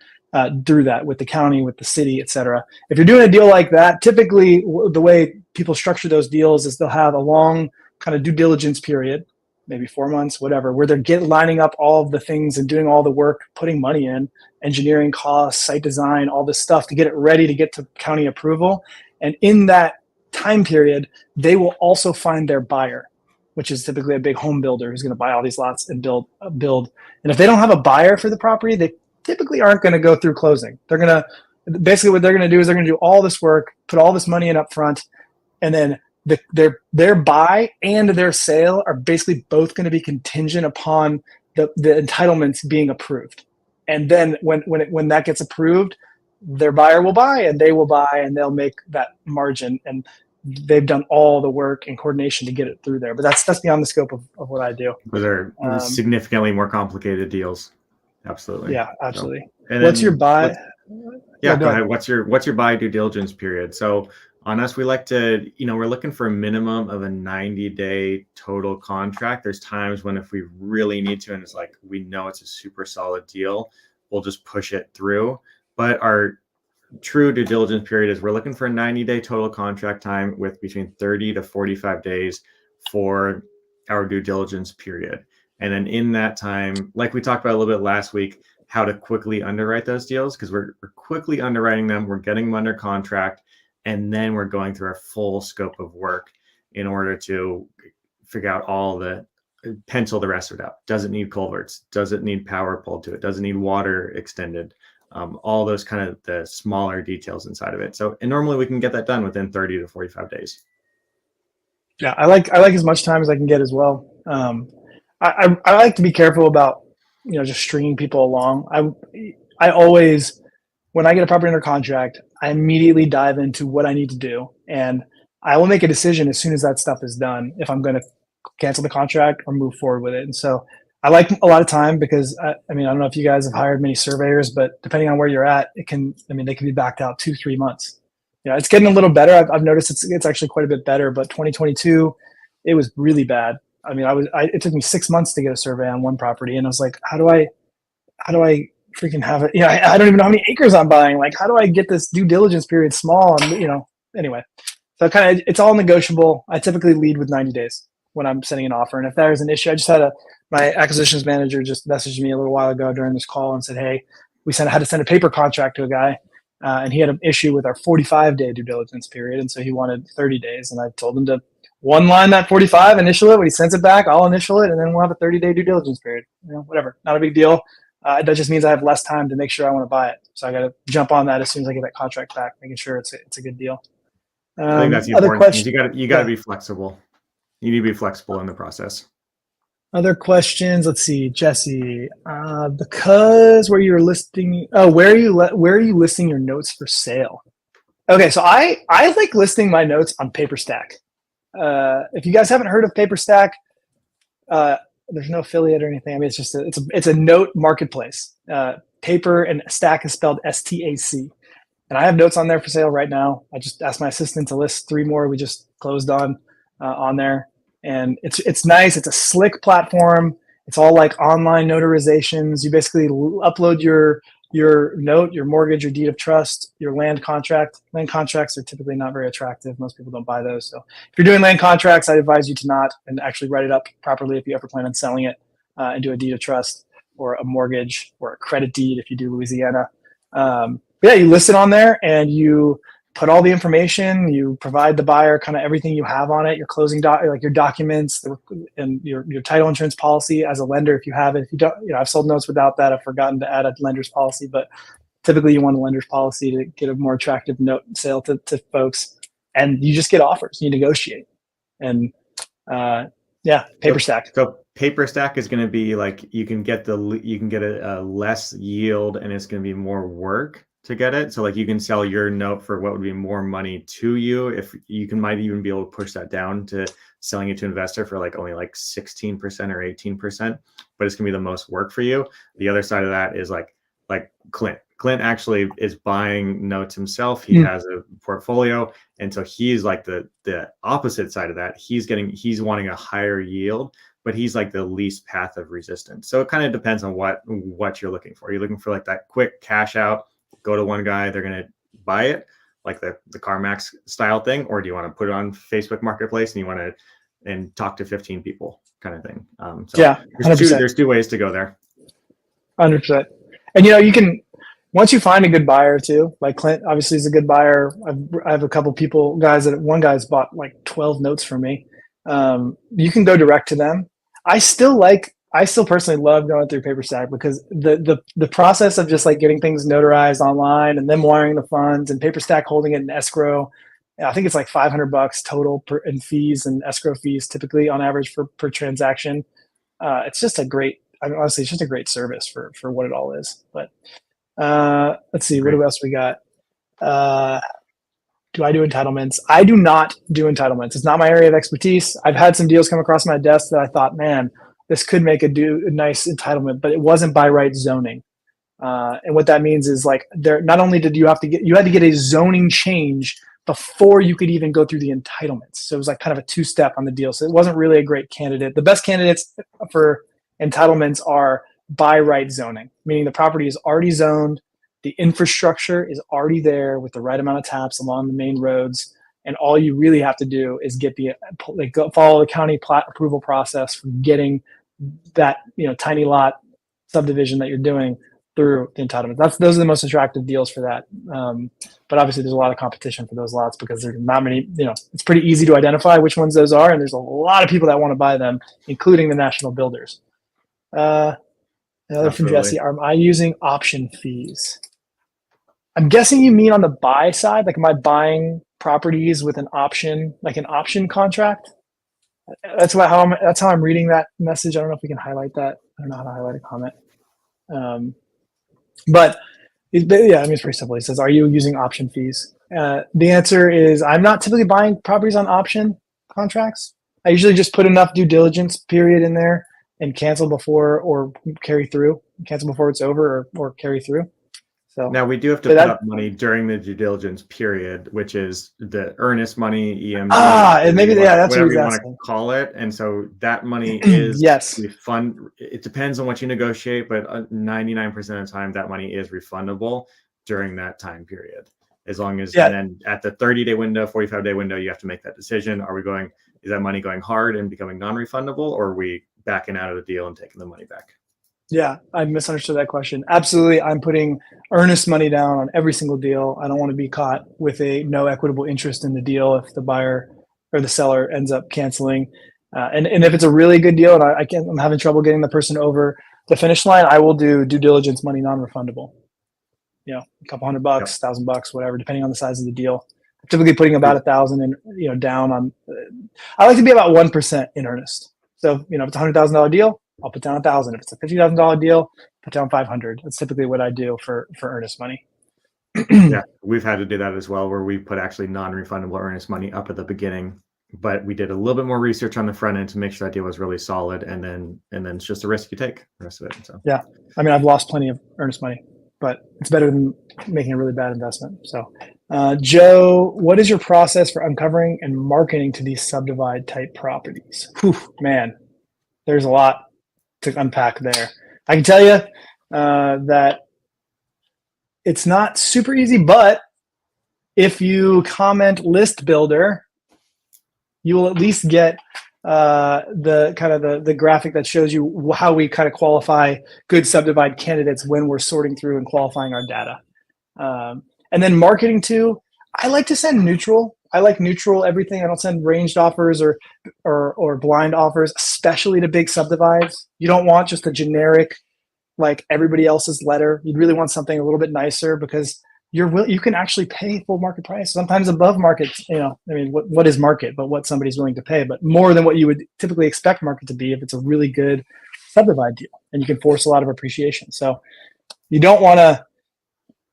Speaker 1: through that with the county, with the city, et cetera. If you're doing a deal like that, typically the way people structure those deals is they'll have a long kind of due diligence period, maybe 4 months, whatever, where they're lining up all of the things and doing all the work, putting money in, engineering costs, site design, all this stuff to get it ready to get to county approval. And in that time period, they will also find their buyer, which is typically a big home builder who's going to buy all these lots and build. And if they don't have a buyer for the property, they typically aren't going to go through closing. They're going to, basically what they're going to do is they're going to do all this work, put all this money in up front, and then their buy and their sale are basically both going to be contingent upon the entitlements being approved. And then when that gets approved, their buyer will buy and they will buy and they'll make that margin. And they've done all the work and coordination to get it through there. But that's beyond the scope of what I do.
Speaker 2: Those are significantly more complicated deals. Absolutely.
Speaker 1: Yeah, absolutely.
Speaker 2: So,
Speaker 1: what's your buy?
Speaker 2: Go ahead. What's your buy due diligence period? So on us, we like to, we're looking for a minimum of a 90-day total contract. There's times when if we really need to, and it's like, we know it's a super solid deal, we'll just push it through. But our true due diligence period is we're looking for a 90-day total contract time with between 30 to 45 days for our due diligence period. And then in that time, like we talked about a little bit last week, how to quickly underwrite those deals, because we're quickly underwriting them, we're getting them under contract, and then we're going through our full scope of work in order to figure out all the pencil the rest of it out. Does it need culverts? Does it need power pulled to it? Does it need water extended? All those kind of the smaller details inside of it. So, and normally we can get that done within 30 to 45 days.
Speaker 1: Yeah, I like as much time as I can get as well. I like to be careful about just stringing people along. I always, when I get a property under contract, I immediately dive into what I need to do, and I will make a decision as soon as that stuff is done if I'm going to cancel the contract or move forward with it. And so I like a lot of time because I don't know if you guys have hired many surveyors, but depending on where you're at, they can be backed out 2-3 months. Yeah, it's getting a little better. I've noticed it's actually quite a bit better, but 2022, it was really bad. It took me 6 months to get a survey on one property, and I was like, how do I freaking have it? I don't even know how many acres I'm buying. Like, how do I get this due diligence period small? And anyway, so it's all negotiable. I typically lead with 90 days when I'm sending an offer, and if there's an issue, I just had my acquisitions manager just messaged me a little while ago during this call and said, hey, had to send a paper contract to a guy. And he had an issue with our 45-day due diligence period, and so he wanted 30 days. And I told him to one line that 45, initial it. When he sends it back, I'll initial it, and then we'll have a 30-day due diligence period. Whatever, not a big deal. That just means I have less time to make sure I want to buy it. So I got to jump on that as soon as I get that contract back, making sure it's a good deal.
Speaker 2: I think that's the important thing. You got to be flexible. You need to be flexible in the process.
Speaker 1: Other questions? Let's see, Jesse. Because where are you listing your notes for sale? Okay, so I like listing my notes on PaperStack. If you guys haven't heard of PaperStack, there's no affiliate or anything. It's just it's a note marketplace. Paper and stack is spelled STAC, and I have notes on there for sale right now. I just asked my assistant to list 3 more. We just closed on there. And it's nice. It's a slick platform. It's all like online notarizations. You basically upload your note, your mortgage, your deed of trust, your land contract. Land contracts are typically not very attractive. Most people don't buy those. So if you're doing land contracts, I advise you to not, and actually write it up properly if you ever plan on selling it, and do a deed of trust or a mortgage or a credit deed if you do Louisiana. You list it on there and you put all the information, you provide the buyer kind of everything you have on it, your closing like your documents and your title insurance policy as a lender if you have it. If you don't, I've sold notes without that. I've forgotten to add a lender's policy, but typically you want a lender's policy to get a more attractive note sale to folks, and you just get offers, you negotiate. And PaperStack.
Speaker 2: So PaperStack is going to be like, you can get a less yield and it's going to be more work to get it. So like you can sell your note for what would be more money to you. If you might even be able to push that down to selling it to investor for only 16% or 18%, but it's gonna be the most work for you. The other side of that is like Clint. Clint actually is buying notes himself. He has a portfolio. And so he's like the opposite side of that. He's wanting a higher yield, but he's like the least path of resistance. So it kind of depends on what you're looking for. You're looking for that quick cash out, go to one guy, they're going to buy it, like the CarMax style thing, or do you want to put it on Facebook Marketplace and you want to talk to 15 people kind of thing? There's 2 ways to go there.
Speaker 1: 100%. And you can, once you find a good buyer too, like Clint obviously is a good buyer. I have a couple people, one guy's bought 12 notes from me. You can go direct to them. I still personally love going through PaperStack because the process of just getting things notarized online and then wiring the funds and PaperStack holding it in escrow. I think it's $500 total in fees and escrow fees typically on average per transaction. It's just honestly, it's just a great service for what it all is. But let's see, what else we got? Do I do entitlements? I do not do entitlements. It's not my area of expertise. I've had some deals come across my desk that I thought, man, this could make a nice entitlement, but it wasn't by right zoning. And what that means is not only did you had to get a zoning change before you could even go through the entitlements. So it was kind of a 2-step on the deal. So it wasn't really a great candidate. The best candidates for entitlements are by right zoning, meaning the property is already zoned. The infrastructure is already there with the right amount of taps along the main roads. And all you really have to do is follow the county plat approval process for getting that, tiny lot subdivision that you're doing through the entitlement. Those are the most attractive deals for that. But obviously there's a lot of competition for those lots because there's not many, it's pretty easy to identify which ones those are. And there's a lot of people that want to buy them, including the national builders. Another from Jesse, am I using option fees? I'm guessing you mean on the buy side, like am I buying properties with an option, like an option contract? That's how I'm reading that message. I don't know if we can highlight that. I don't know how to highlight a comment. But yeah, I mean, it's pretty simple. He says, are you using option fees? The answer is I'm not typically buying properties on option contracts. I usually just put enough due diligence period in there and cancel before or carry through, cancel before it's over or carry through. So
Speaker 2: now we do have to put up money during the due diligence period, which is the earnest money, EMD.
Speaker 1: And maybe that's
Speaker 2: whatever you want
Speaker 1: asking.
Speaker 2: to call it. And so that money is
Speaker 1: yes.
Speaker 2: It depends on what you negotiate, but 99% of the time that money is refundable during that time period. As long as and then at the 30-day window, 45-day window, you have to make that decision. Is that money going hard and becoming non-refundable, or are we backing out of the deal and taking the money back?
Speaker 1: Yeah, I misunderstood that question. Absolutely. I'm putting earnest money down on every single deal. I don't want to be caught with a no equitable interest in the deal if the buyer or the seller ends up canceling. And if it's a really good deal and I'm having trouble getting the person over the finish line, I will do due diligence money non-refundable. A couple $100, $1,000, whatever, depending on the size of the deal. I'm typically putting about 1,000 and down on. I like to be about 1% in earnest. So if it's a $100,000 deal, I'll put down 1,000. If it's a $50,000 deal, put down 500. That's typically what I do for earnest money.
Speaker 2: Yeah, we've had to do that as well, where we put actually non-refundable earnest money up at the beginning, but we did a little bit more research on the front end to make sure that deal was really solid, and then it's just a risk you take the rest of it. So
Speaker 1: yeah, I mean I've lost plenty of earnest money, but it's better than making a really bad investment. So Joe, what is your process for uncovering and marketing to these subdivide type properties? Whew, man, there's a lot to unpack there. I can tell you that it's not super easy, but if you comment list builder, you will at least get the graphic that shows you how we kind of qualify good subdivide candidates when we're sorting through and qualifying our data. And then marketing to, I like to send neutral. I like neutral everything. I don't send ranged offers or blind offers, especially to big subdivides. You don't want just a generic, like everybody else's letter. You'd really want something a little bit nicer because you can actually pay full market price, sometimes above market. I mean, what is market, but what somebody's willing to pay, but more than what you would typically expect market to be if it's a really good subdivide deal, and you can force a lot of appreciation. So you don't want to.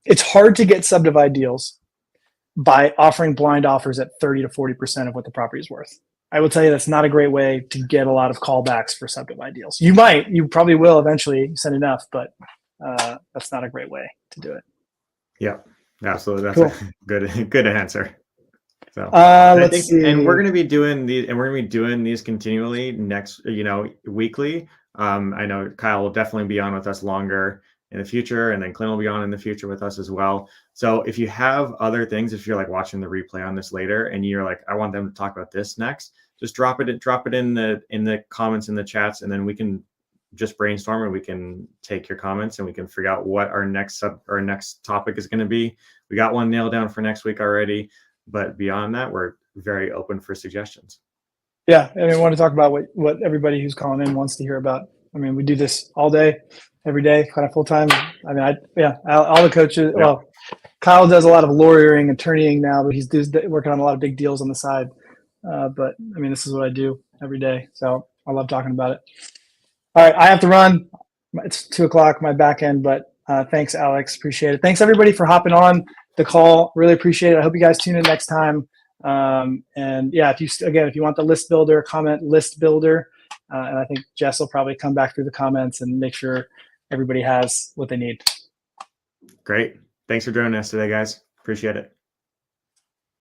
Speaker 1: It's hard to get subdivide deals by offering blind offers at 30 to 40% of what the property is worth. I will tell you that's not a great way to get a lot of callbacks for subdivide deals. You probably will eventually send enough, but that's not a great way to do it.
Speaker 2: Yeah, absolutely. That's
Speaker 1: cool.
Speaker 2: a good answer. So
Speaker 1: let's see.
Speaker 2: And we're going to be doing these continually next, weekly. I know Kyle will definitely be on with us longer in the future, and then Clint will be on in the future with us as well. So if you have other things, if you're like watching the replay on this later and you're like, I want them to talk about this next, just drop it in the comments in the chats, and then we can just brainstorm and we can take your comments and we can figure out what our next topic is going to be. We got one nailed down for next week already, but beyond that, we're very open for suggestions.
Speaker 1: Yeah, I mean, I want to talk about what everybody who's calling in wants to hear about. I mean, we do this all day, every day, kind of full time. I mean, all the coaches. Yeah. Well, Kyle does a lot of lawyering, attorneying now, but he's working on a lot of big deals on the side. But I mean, this is what I do every day, so I love talking about it. All right, I have to run. It's 2:00, my back end, but thanks, Alex. Appreciate it. Thanks, everybody, for hopping on the call. Really appreciate it. I hope you guys tune in next time. And yeah, if you want the list builder, comment list builder. And I think Jess will probably come back through the comments and make sure everybody has what they need.
Speaker 2: Great. Thanks for joining us today, guys. Appreciate it.